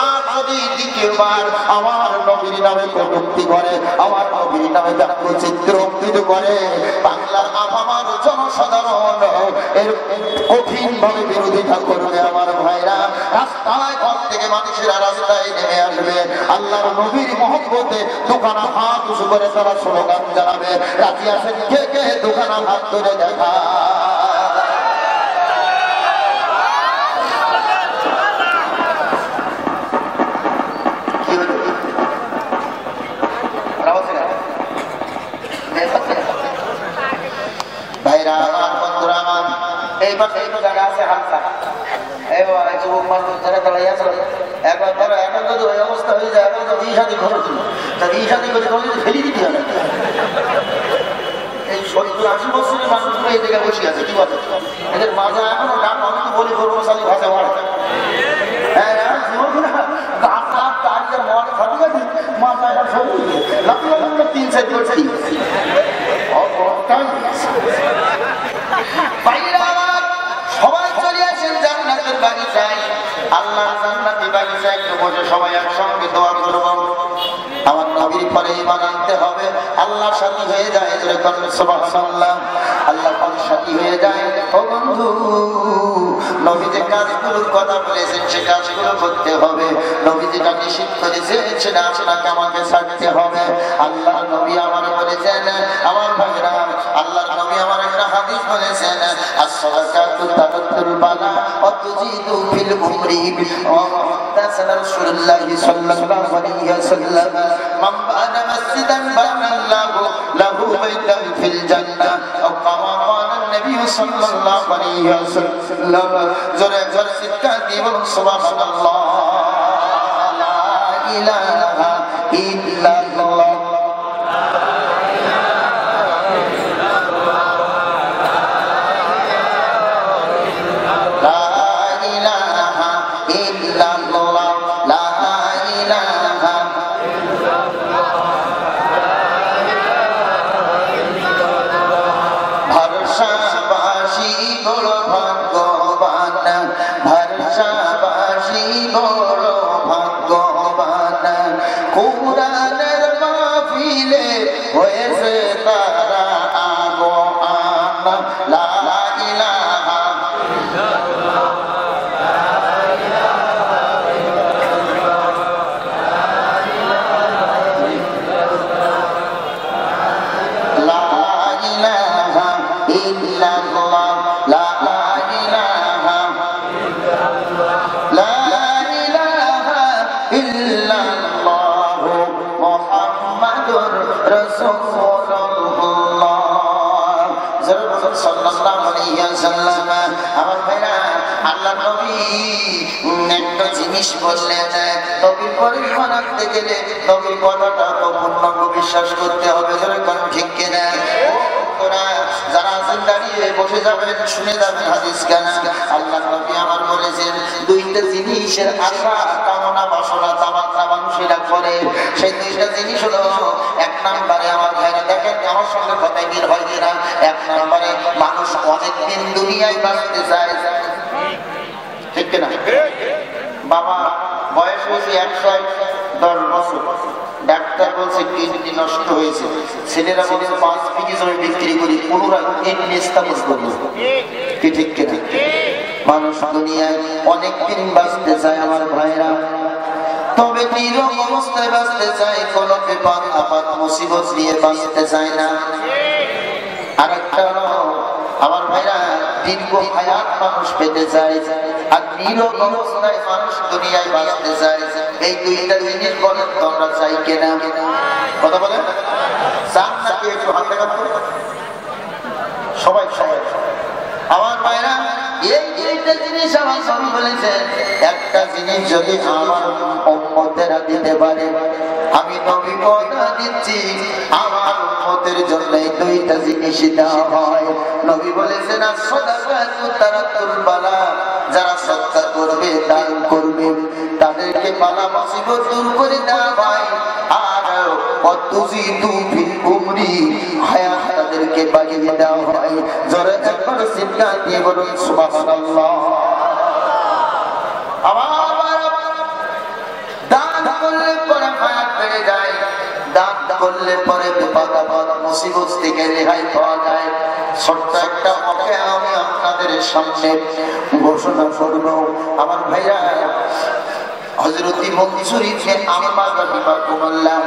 আর যদি দ্বিতীয়বার আমার নবীর নামে কটূক্তি করে আমার নবীর নামে ব্যঙ্গচিত্র অঙ্কিত করে বাংলার আমার জনসাধারণ এর কঠিন ভাবে বিরোধিতা করবে আমার ভাইরা রাস্তায় ঘর থেকে মানুষেরা রাস্তায় নেমে আসবে আল্লাহর নবীর মহব্বতে দোকানা হাত উঁচু করে তারা স্লোগান জানাবে রাজি আছেন কে কে দোকানা হাত ধরে দেখা ভাইরা আমার বন্ধুরা আমার এইবার এই জায়গা আছে হালকা এবার যুবক মানুষ যারা দাঁড়িয়ে আছে একবার ধরো এখন যদি ওই অবস্থা হয়ে যায় এখন তো বিয়ে শাদী ঘরে ছিল তা বিয়ে শাদী করে যদি ফেলে দিতে হবে এই 70-80 বছরের মানুষগুলো এই জায়গায় বসে আছে কি বলে এদের মাঝে এখনো ডাক আমি তো বলি গৌরবশালী ভাষা ভাড়া হ্যাঁ জীবন গাছ লাভ তারিখের মনে খাবি গাড়ি মাথায় লাফি লাফি 3-4 দিন ঠিক সবাই চলে আসেন জান্নাতের বাগিচায় আল্লাহর জান্নাতি বাগিচায় একটু বসে সবাই একসঙ্গে দোয়া করব আমার নবীর পরে ঈমান আনতে হবে আল্লাহর সাথী হয়ে যায় যেরকম সুবহানাল্লাহ আল্লাহ পাক সাথী হয়ে যায় ও বন্ধু নবী যে কাজগুলোর কথা বলেছেন সে কাজগুলো করতে হবে নবী যেটা নিষিদ্ধ করেছে সেটা আপনাকে আমাকে ছাড়তে হবে আল্লাহ নবী আমার বলেছেন আমার ভাইরা আল্লাহর নবী আমার একটা হাদিস বলেছেন as-sadaqatu tarattul bala wa tuzidu fil umri wa muhtasana rasulullah sallallahu alaihi wasallam man bana masjidan bana Allahu lahu baytan fil jannah aw kama qala an-nabiy sallallahu alaihi wasallam jore jore চিৎকার দিয়ে বলুন সুবহানাল্লাহ লা ইলাহা ইল্লাল্লাহ আমার ভাইরা আল্লাহ নবী একটা জিনিস বললেন নবীর পরে ঈমান আনতে গেলে নবীর কথাটা পূর্ণাঙ্গ বিশ্বাস করতে হবে যেরকম ঠিক কিনা যারা আছেন দাঁড়িয়ে বসে যাবেন শুনে যাবেন হাদিস কেন আল্লাহ নবী আমার বলেছেন দুইটা জিনিসের আশা কামনা বাসনা তামান্না মানুষেরা করে সেই দুইটা জিনিস হলো এক নম্বরে আমার ভাইরা দেখেন আমার সঙ্গে কথায় মিল হয় কিনা এক নম্বরে মানুষ অনেকদিন দুনিয়ায় বাঁচতে চায় ঠিক কিনা বাবা বয়স হয়েছে 110 বছর ডাক্তার বলছে কিডনি নষ্ট হয়েছে ছেলেরা বলছে 5 বিঘি জমি বিক্রি করি পুনরায় কিডনি স্থাপন করবো কি ঠিক কিনা মানুষ দুনিয়ায় অনেক দিন বাঁচতে চায় আমার ভাইরা, তবে নিরব অবস্থায় বাঁচতে চায়, কোন বিপদ আপদ মুসিবত নিয়ে বাঁচতে চায় না। আরেকটা আমার ভাইরা দীর্ঘ হায়াত মানুষ পেতে চায়, আর নীরব অবস্থায় মানুষ দুনিয়ায় বাঁচতে চায়। এই দুইটা জিনিস বলেন তো আমরা চাই কিনা? কথা বলেন, চান নাকি? একটু হাত দেখা সবাই সবাই আমার ভাইরা। এই দুইটা জিনিস আমার স্বামী বলেছেন, একটা জিনিস যদি আমার উম্মতেরা দিতে পারে, আমি নবী কথা দিচ্ছি আমার উম্মতের জন্য এই দুইটা জিনিস দেওয়া হয়। নবী বলেছেন as-সাদাকাতু তারাতুল বালা, যারা সদকা করবে, দান করবে, তাদেরকে বালা মুসিবত দূর করে দেওয়া হয়। আর ওয়াতুজিদু ফিল উমরি, হায়াত তাদেরকে বাড়িয়ে দেওয়া হয়। জোরে একবার চিৎকার দিয়ে বলুন সুবহানাল্লাহ। আবার দান করলে পরে হায়াত বেড়ে যায়, দান করলে পরে বিপদ আপদ মুসিবত থেকে রেহাই পাওয়া যায়। ছোট্ট একটা ওকে আমি আপনাদের সামনে ঘোষণা করব আমার ভাইরা। হযরত মনসুর ইবনে আম্মার রাহিমাহুল্লাহ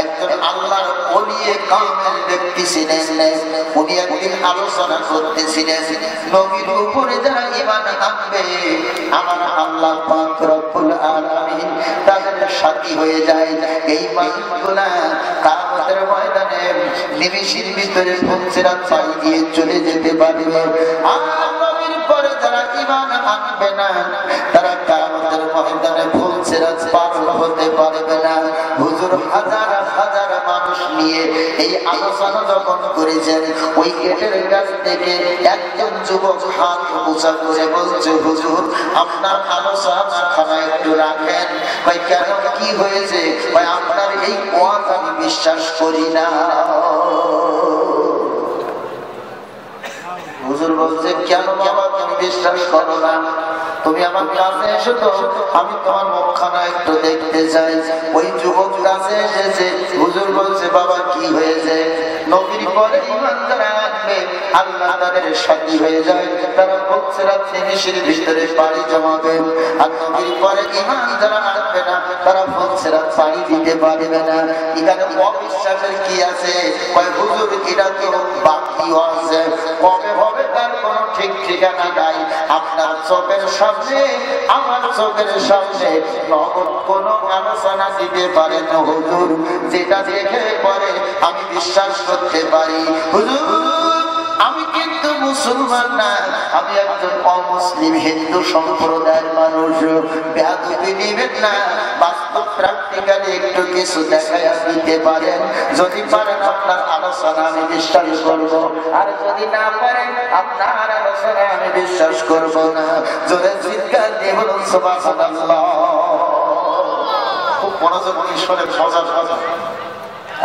একজন আল্লাহর ওলিয়ে কামেল ব্যক্তি ছিলেন। উনি একদিন আলোচনা করতেছিলেন, নবীর উপরে যারা ঈমান আনবে আমার আল্লাহ পাক রব্বুল আলামিন তাদের সাথী হয়ে যায়। এই মানুষগুলা কিয়ামতের ময়দানে নিমিষের ভিতরে ফুলসিরাত পাড়ি দিয়ে চলে যেতে পারবে। আর নবীর পরে যারা ঈমান আনবে না তারা কিয়ামতের ময়দানে ফুলসিরাত পার হতে পারবে না। হুজুর হাজার হাজার মানুষ নিয়ে এই আলোচনা যখন করেছেন, ওই গেটের কাছ থেকে একজন যুবক হাত উঁচা করে বলছে, হুজুর আপনার আলোচনা খানা একটু রাখেন। ভাই কেন, কি হয়েছে? ভাই আপনার এই ওয়াজ আমি বিশ্বাস করি না। হুজুর বলছে, কেন বাবা তুমি বিশ্বাস করো না? তুমি আমার কাছে এসো তো, আমি তোমার মুখখানা একটু দেখতে চাই। ওই যুবক কাছে এসেছে, হুজুর বলছে, বাবা কি হয়েছে? নবীর পরে ঈমান যারা আনবে আল্লাহ তাদের সাথী হয়ে যায়, তারা ফুলসিরাত নিমিষের ভিতরে পাড়ি জমাবে। আর নবীর পরে ঈমান যারা আনবে না তারা ফুলসিরাত পাড়ি দিতে পারবে না। এখানে অবিশ্বাসের কি আছে? কয় হুজুর এটা তো বাকি আছে, কবে হবে তার কোনো ঠিক ঠিকানা নাই। আপনার চোখের সামনে আমার চোখের সামনে নগদ কোনো আলোচনা দিতে পারে না হুজুর, যেটা দেখে পরে আমি বিশ্বাস করতে পারি। হুজুর আমি কিন্তু মুসলমান না, আমি একজন অমুসলিম হিন্দু সম্প্রদায়ের মানুষ। বেয়াদবি নিবেন না, বাস্তব প্র্যাকটিক্যালি একটু কিছু দেখাইয়া দিতে পারেন। যদি পারেন আপনার আলোচনা আমি বিশ্বাস করব, আর যদি না পারেন আপনার আলোচনা আমি বিশ্বাস করব না। জোরে চিৎকার দিয়ে বলুন সুবহানাল্লাহ। খুব মনোযোগ ঈশ্বরে মজা মজা।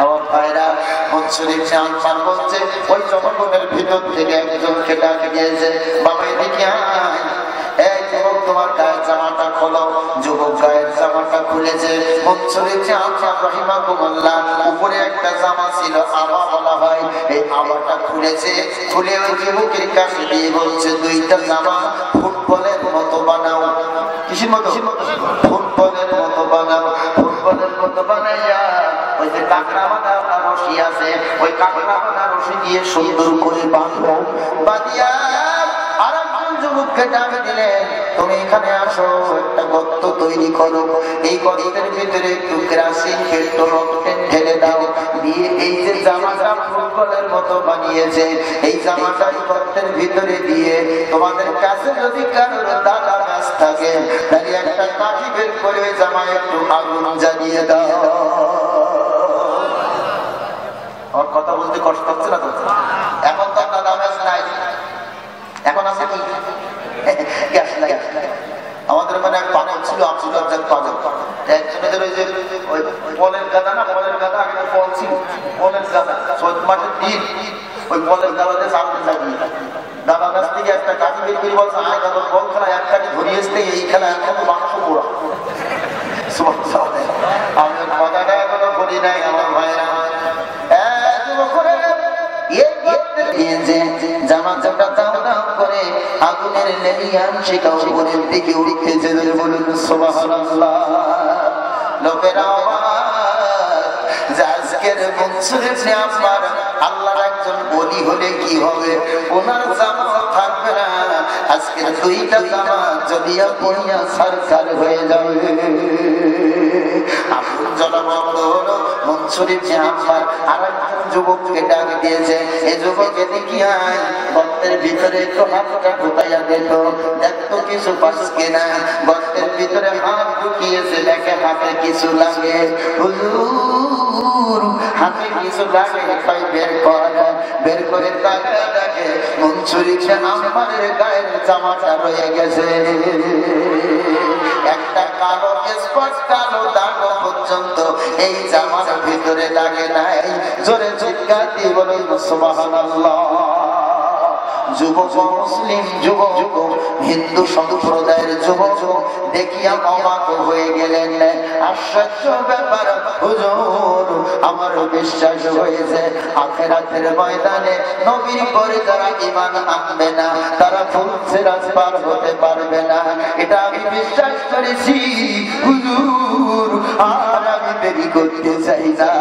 আমার ভাইরা মনসুর ইবনে আম্মার বলছে, ওই জনগণের ভিতর থেকে একজনকে ডাকে দিয়েছে, বাবা এদিকে আয়। এই যুবক তোমার গায়ের জামাটা খোলো। যুবক গায়ের জামাটা খুলেছে। মনসুর ইবনে আম্মার রাহিমাহুল্লাহ উপরে একটা জামা ছিল, আবা বলা হয়, এই আবাটা খুলেছে। খুলে ওই যুবকের কাছে দিয়ে বলছে, দুইটা জামা ফুটবলের মতো বানাও। কিসের মতো? ফুটবলের মতো বানাও। ফুটবলের মতো বানাইয়া ওই যে কাঁকড়া বাঁধা রশি আছে, ওই কাঁকড়া বাঁধা রশি দিয়ে সুন্দর করে বাঁধো। বাঁধিয়া আর একজন যুবককে ডাকে দিলেন, তুমি এখানে আসো, একটা গর্ত তৈরি করো। এই গর্তের ভিতরে একটু কেরোসিন পেট্রোল ঢেলে দাও, দিয়ে এই যে জামাটা ফুটবলের মতো বানিয়েছে এই জামাটা গর্তের ভিতরে দিয়ে তোমাদের কাছে যদি কারোর দাদা গাছ থাকে তাহলে একটা কাঠি বের করে ওই জামায় একটু আগুন জ্বালিয়ে দাও। আমার কথা বলতে কষ্ট হচ্ছে না তো? এখন তো দাদা গাছ নাই, এখন আছে কি গ্যাস নাই। আমাদের মানে এক পাগল ছিল, আব্দুল রাজ্জাক পাগল। একজনের ওই যে ওই বলের গাদা না, বলের গাদা আগে তো বল ছিল, বলের গাদা চৈত মাসের দিন ওই বলের গাদাতে সামনে লাগিয়ে দাদা গাছ থেকে একটা কাঠি বের করে বলছে, আয় দাদা বল খেলা এক কাঠি ধরিয়ে এসতে এই খেলা এখন মাংস পোড়া। আমি কথাটা এখনো বলি নাই আমার ভাইরা। জামা জামা দাও দাও করে আগুনের লেলিয়ান সেটা উপরের দিকে উঠতেছে, বলুন সুবহানাল্লাহ। লোকেরা আজকের মনসুর ইবনে আম্মার আল্লাহর একজন ওলি হলে কি হবে, ওনার জামা থাকবে না, আজকের দুইটা জামা জলিয়া পড়িয়া সরকার হয়ে যাবে। আগুন জ্বলা বন্ধ হলো, মনসুর ইবনে আম্মার আরেকজন যুবককে ডাক দিয়েছে, এই যুবককে দেখিয়া গর্তের ভিতরে একটু হাতটা ঢুকাইয়া দিত, দেখতো কিছু পাস কিনা। গর্তের ভিতরে হাত ঢুকিয়েছে, দেখে হাতে কিছু লাগে। হুজুর হাতে কিছু লাগে, বের করে দেখে মনসুর ইবনে আম্মারের গায়ের জামাটা রয়ে গেছে। একটা কালো স্পট কালো দাগ পর্যন্ত এই জামার ভিতরে লাগে নাই। জোরে চিৎকার দিয়ে বলেন সুবহানাল্লাহ। যুবক মুসলিম যুবক হিন্দু সম্প্রদায়ের যুবক দেখিয়া অবাক হয়ে গেলেন। আশ্চর্য ব্যাপার হুজুর, আমার বিশ্বাস হয়েছে আখিরাতের ময়দানে নবীর পরে যারা ঈমান আনবে না তারা ফুল সিরাত পার হতে পারবে না, এটা আমি বিশ্বাস করেছি হুজুর। আর আমি দেরি করতে চাই না,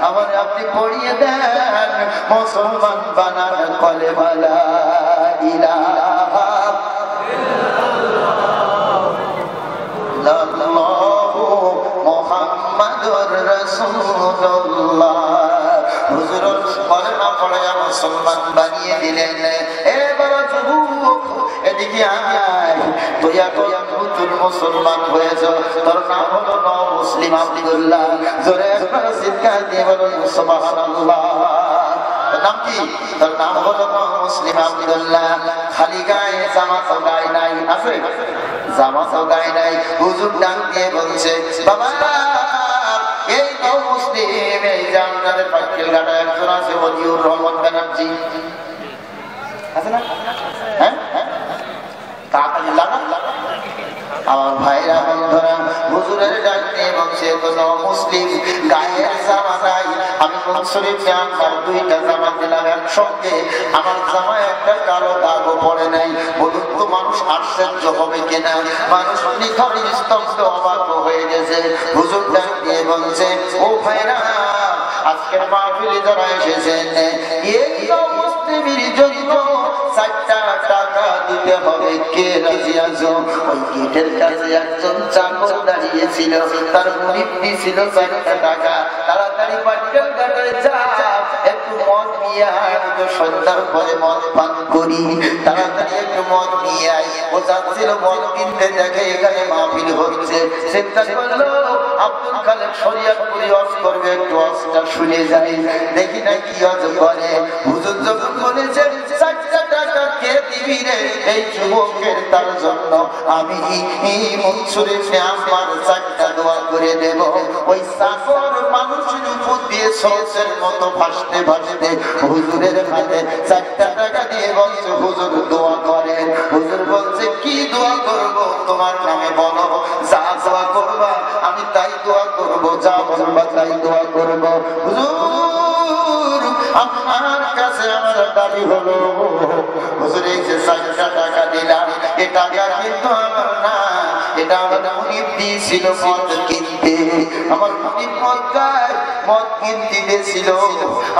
আমার আপনি পড়িয়ে দেন মুসলমান বানান কলেমা লা ইলাহা ইল্লাল্লাহু মুহাম্মাদুর রাসূলুল্লাহ। হুজুর কলেমা পড়ায়া মুসলমান বানিয়ে দিলেন। এ বাবা যুবক এদিকে আয়, তুই এখন নতুন মুসলমান হয়েছ, তোর নাম হলো মুসলিম আব্দুল্লাহ। জোরে একবার চিৎকার দিয়ে বলুন সুবহানাল্লাহ। নাম কি? তোর নাম হলো মুসলিম আব্দুল্লাহ। খালি গায়ে জামা তো গায়ে নাই, আছে জামা তো গায়ে নাই। হুজুর ডাক দিয়ে বলছে, বাবা এই মুসলিম, এই যে আপনাদের পাটকেল ঘাটা একজন আছে ওজিউর রহমান ব্যানার্জি, আছে না? হ্যাঁ তাড়াতাড়ি লাগা আমার ভাইরা বন্ধুরা। হুজুরের ডাক দিয়ে বলছে, কোন মুসলিম গায়ের জামা নাই, আমি মনসুর ইবনে আম্মার দুইটা জামা দিলাম একসঙ্গে, আমার জামা একটা কালো দাগও পড়ে নাই। বলুন তো মানুষ আশ্চর্য হবে কিনা? মানুষ নিথর স্তব্ধ অবাক হয়ে গেছে। হুজুর ডাক দিয়ে বলছে, ও ভাইরা আজকের মাহফিলে যারা এসেছেন এই মুসলিমের জন্য 4টা টাকা দিতে হবে, কে রাজি আছো? ওই গেটের কাছে একজন চাকর দাঁড়িয়ে ছিল, তার মুরিদ ছিল 4টা টাকা। তাড়াতাড়ি পাটকেল ঘাটে যা, একটু মদ নিয়ে আয়, তো সন্ধ্যার পরে মদ পান করি, তাড়াতাড়ি একটু মদ নিয়ে আয়। ও যাচ্ছিল মদ কিনতে, দেখে এখানে মাহফিল হচ্ছে, চিন্তা করলো আব্দুল খালেক শরিয়তপুরি ওয়াজ করবে, একটু ওয়াজটা শুনে যাই, দেখি না কি ওয়াজ করে। হুজুর যখন বলেছে 4টা টাকা কে দিবি রে এই যুবকের, তার জন্য আমি মনসুর ইবনে আম্মার 4টা দোয়া করে দেব। ওই চাকর মানুষের উপর দিয়ে স্রোতের মতো ভাসতে ভাসতে হুজুরের হাতে 4টা টাকা দিয়ে বলছে, হুজুর দোয়া করেন। হুজুর বলছে, কি দোয়া করব? তোমার নামে বলো, যা দোয়া করবা আমি তাই দোয়া করব, যা বলবা তাই দোয়া করব। হুজুর আপনার কাছে আমার দাবি হলো, হুজুর এই যে 4টা টাকা দিলাম, এ টাকা কিন্তু আমার না, এটা আমার মুনিব দিয়েছিল মদ কিনতে। আমার মুনিব মদ কিনতে দিয়েছিল,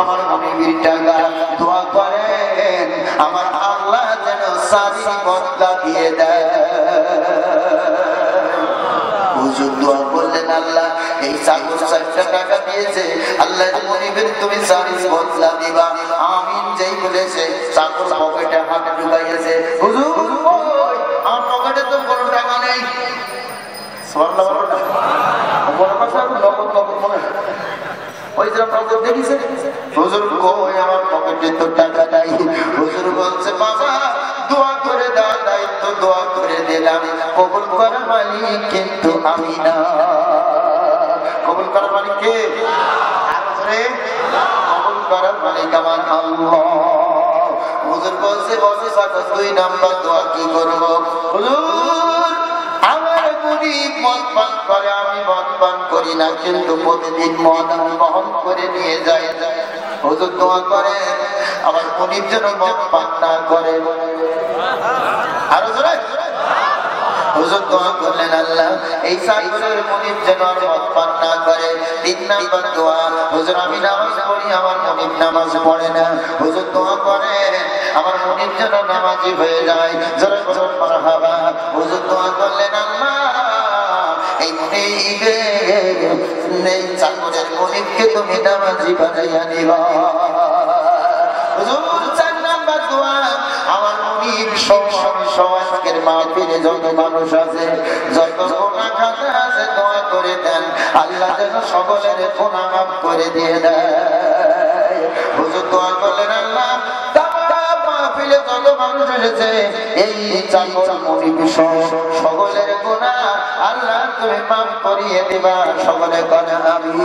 আমার মুনিবের টাকা। দোয়া করেন আমার আল্লাহ যেন সারি বদলা দিয়ে দেয়। হুজুর দোয়া করলেন, আল্লাহ এই চাকর 4টা টাকা দিয়েছে, আল্লাহ মুনিবের তুমি সারি বদলা দিবা, আমিন যেই বলেছে চাকর পকেটে হাত ঢুকাইয়েছে। হুজুর আমার পকেটে তো কোনো টাকা নেই, সুবহানাল্লাহ বলো না, বড় কথা নগদ নগদ মনে ওই যে নগদ দেখিছে। হুজুর কই আমার পকেটে তো টাকা নাই। হুজুর বলছে, বাবা দোয়া করে দাও, দায়িত্ব দোয়া করে দিলাম, কবুল করার মালিক কিন্তু আমি না। কবুল করার মালিক কে? কবুল করার মালিক আমার আল্লাহ। হুজুর বলছে, বসে 2 নাম্বার দোয়া কি করবো? হুজুর আমার মুনিব মদ পান করে, আমি মদ পান করি না, কিন্তু প্রতিদিন মদ আমি বহন করে নিয়ে যাই। হুজুর দোয়া করে আমার মুনিব যেন মদ পান না করে। আরো জোরে হুজুর দোয়া করলেন আল্লাহ এই সাগরের মুনিব যেন মত পান না করে। 3 নাম্বার দোয়া হুজুর আমি নামাজ পড়ি আমার মুনিব নামাজ পড়ে না। হুজুর দোয়া করেন আমার মুনিব যেন নামাজি হয়ে যায়। জোরে বলুন মারহাবা। হুজুর দোয়া করলেন আল্লাহ এই মুনিবে নেই সাগরের মুনিবকে তুমি নামাজি বানাইয়া নিবা। হুজুর 4 নাম্বার দোয়া আমার মুনিব সমাজের মাহফিলে যত মানুষ আছে যত গুনাহ খাতা আছে দোয়া করে দেন আল্লাহ যেন সকলের গুনাহ মাফ করে দিয়ে দেয়। হুজুর দোয়া করলেন আল্লাহ তামাম মাহফিলে যত মানুষ এসেছে এই চাকর মুনিব সকলের গুনাহ আল্লাহ তুমি মাফ করিয়ে দিবা। সকলে করে আমিন।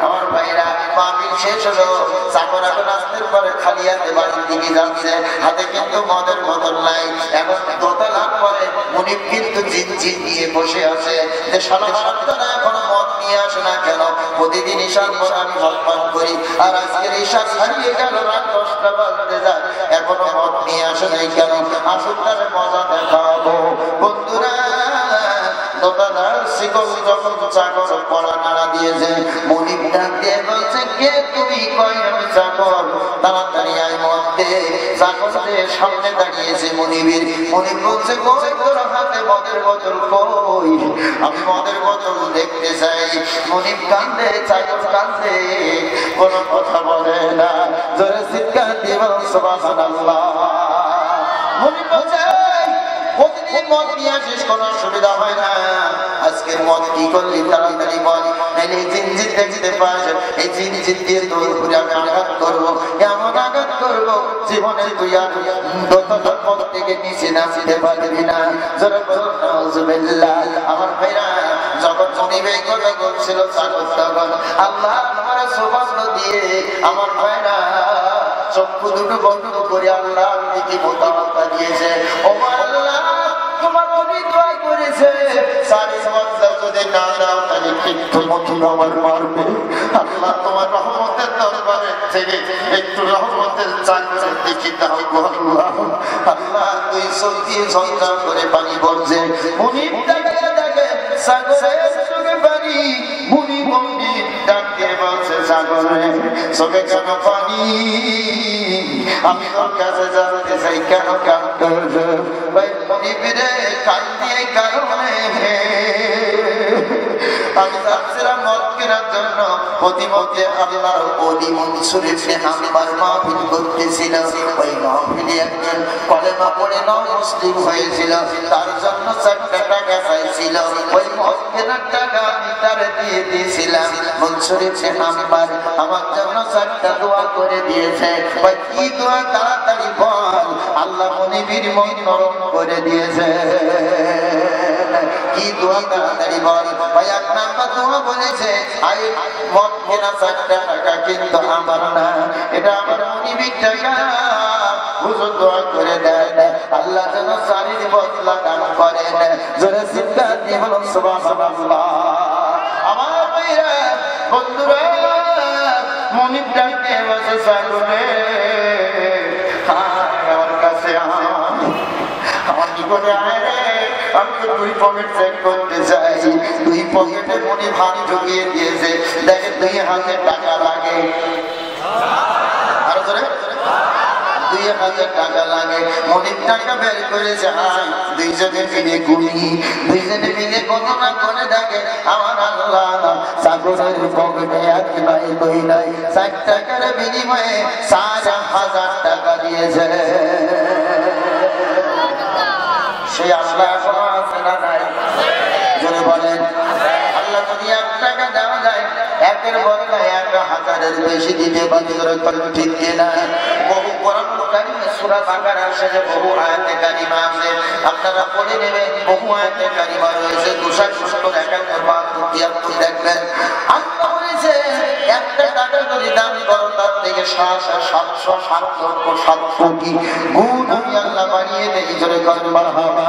আমার ভাইরা মাহফিল শেষ হলো চাকর এখন আসতে পরে খালি হাতে বাড়ির দিকে যাচ্ছে হাতে কিন্তু মদের বোতল নাই। এখন দোতলার পরে মুনিব কিন্তু জিনজিন নিয়ে বসে আছে যে সারা রাতটা এখনো মদ নিয়ে আসে না কেন? প্রতিদিন ঈশার পর আমি মদ পান করি আর আজকের ঈশা ছাড়িয়ে গেল রাত 10টা বাজতে যায় এখনো মদ নিয়ে আসে নাই কেন? আসুন তার মজা দেখাবো। বন্ধুরা দোতলার শিকল যখন চাকর পড়া নাড়া দিয়েছে মুনিব ডাক দিয়ে বলছে কে তুমি? কয় আমি চাকর। তাড়াতাড়ি আয় মদ দে। চাকরদের সামনে দাঁড়িয়েছে মুনিবের। মুনিব বলছে কই তোর হাতে মদের বোতল কই? আমি মদের বোতল দেখতে চাই। মুনিব কান্দে চাকর কান্দে কোনো কথা বলে না। জোরে চিৎকার দিয়ে বলুন সুবহানাল্লাহ। মুনিব বলছে প্রতিদিন মদ নিয়ে আসিস কোনো অসুবিধা হয় না। আজকের মদ কি করলি তাড়াতাড়ি বল নাইলে জিনজিত দেখতে পাস এই জিনজিত দিয়ে তোর উপরে আমি আঘাত করবো এমন আঘাত করবো জীবনে তুই আর দোতলার পথ থেকে নিচে নামতে পারবি না। জোরে বলুন নাউজুবিল্লাহ। আমার ভাইরা যখন মুনিব এই কথা বলছিল তখন আল্লাহ আমার সৌভাগ্য দিয়ে আমার ভাইরা চক্ষু দুটো বন্ধ করে আল্লাহ দিকে মোতাবাক্কা দিয়েছে। ও আল্লাহ তোমার নবী দোয়া করেছে সারি ওয়াক্ত যদি না দাও তাহলে কিন্তু মধু আমার মারবে। আল্লাহ তোমার রহমতের দরবারে থেকে একটু রহমতের চাকরি দেখি দাও গো আল্লাহ। আল্লাহ তুই সত্যি ঝঞ্ঝা করে পানি বলছে মুনিব দেখে দেখে সাগরের চোখে পানি। মুনিব ডাক দিয়ে বলছে সাগরে চোখে কেন পানি? আমি তোর কাছে জানতে চাই কেন কাঁদছ? ভাই মুনিবরে কাঁদতে এই কারণে আমি যাচ্ছিলাম মদ কেনার জন্য। প্রতিমধ্যে আল্লাহর ওলি মনসুর ইবনে হাম্মার মাহফিল করতেছিল। ওই মাহফিলে একজন কলেমা পড়ে মুসলিম হয়েছিল তার জন্য 4টা টাকা চাইছিল। ওই মদ কেনার টাকা আমি তারে দিয়ে দিয়েছিলাম। মনসুর ইবনে হাম্মার আমার জন্য 4টা দোয়া করে দিয়েছে। ভাই কি দোয়া তাড়াতাড়ি বল। আল্লাহ মুনিবের মন নরম করে দিয়েছে। কি দোয়া তাড়াতাড়ি বল। ভাই 1 নাম্বার দোয়া বলেছে আই মদ কেনা 4টা টাকা কিন্তু আমার না, এটা আমার মুনিবের টাকা। হুজুর দোয়া করে দেন আল্লাহ যেন চারির বদলা দান করেন। জোরে চিৎকার দিয়ে বলুন সুবহানাল্লাহ। আমার ভাইরা বন্ধুরা মুনিব ডাকে বসে সাগরে আমার কাছে আমার নিকটে আয় রে। আমি তো 2 পকেট চেক করতে চাই। 2 পকেটে মুনিব হাত ঢুকিয়ে দিয়েছে। দেখে 2000 টাকা লাগে। আরো জোরে 2000 টাকা লাগে। মুনিব টাকা বের করেছে। দুইজনে মিলে গুনি, দুইজনে মিলে গণনা করে দেখে আমার আল্লাহ সাগরের পকেটে 1 নাই 2 নাই 4 টাকার বিনিময়ে 4000 টাকা দিয়েছে। সেই আল্লাহ এখনো আছে না নাই? জোরে বলেন। আল্লাহ যদি 1 টাকা দেওয়া যায় 1-এর বদলায় 1000-এর বেশি দিতে বাধ্য করে। ঠিক কিনা? বহু কোরআনুল কারীমে সূরা বাকারার শেষে বহু আয়াতে কারিমা আছে, আপনারা পড়ে নেবেন। বহু আয়াতে কারিমা রয়েছে 270, 71, 72 দেখবেন। আল্লাহ বলেছে 1 টাকা যদি দান করো তার থেকে 707 লক্ষ 7 কোটি গুণ আমি আল্লাহ বাড়িয়ে দেই। জোরে বলেন মারহাবা।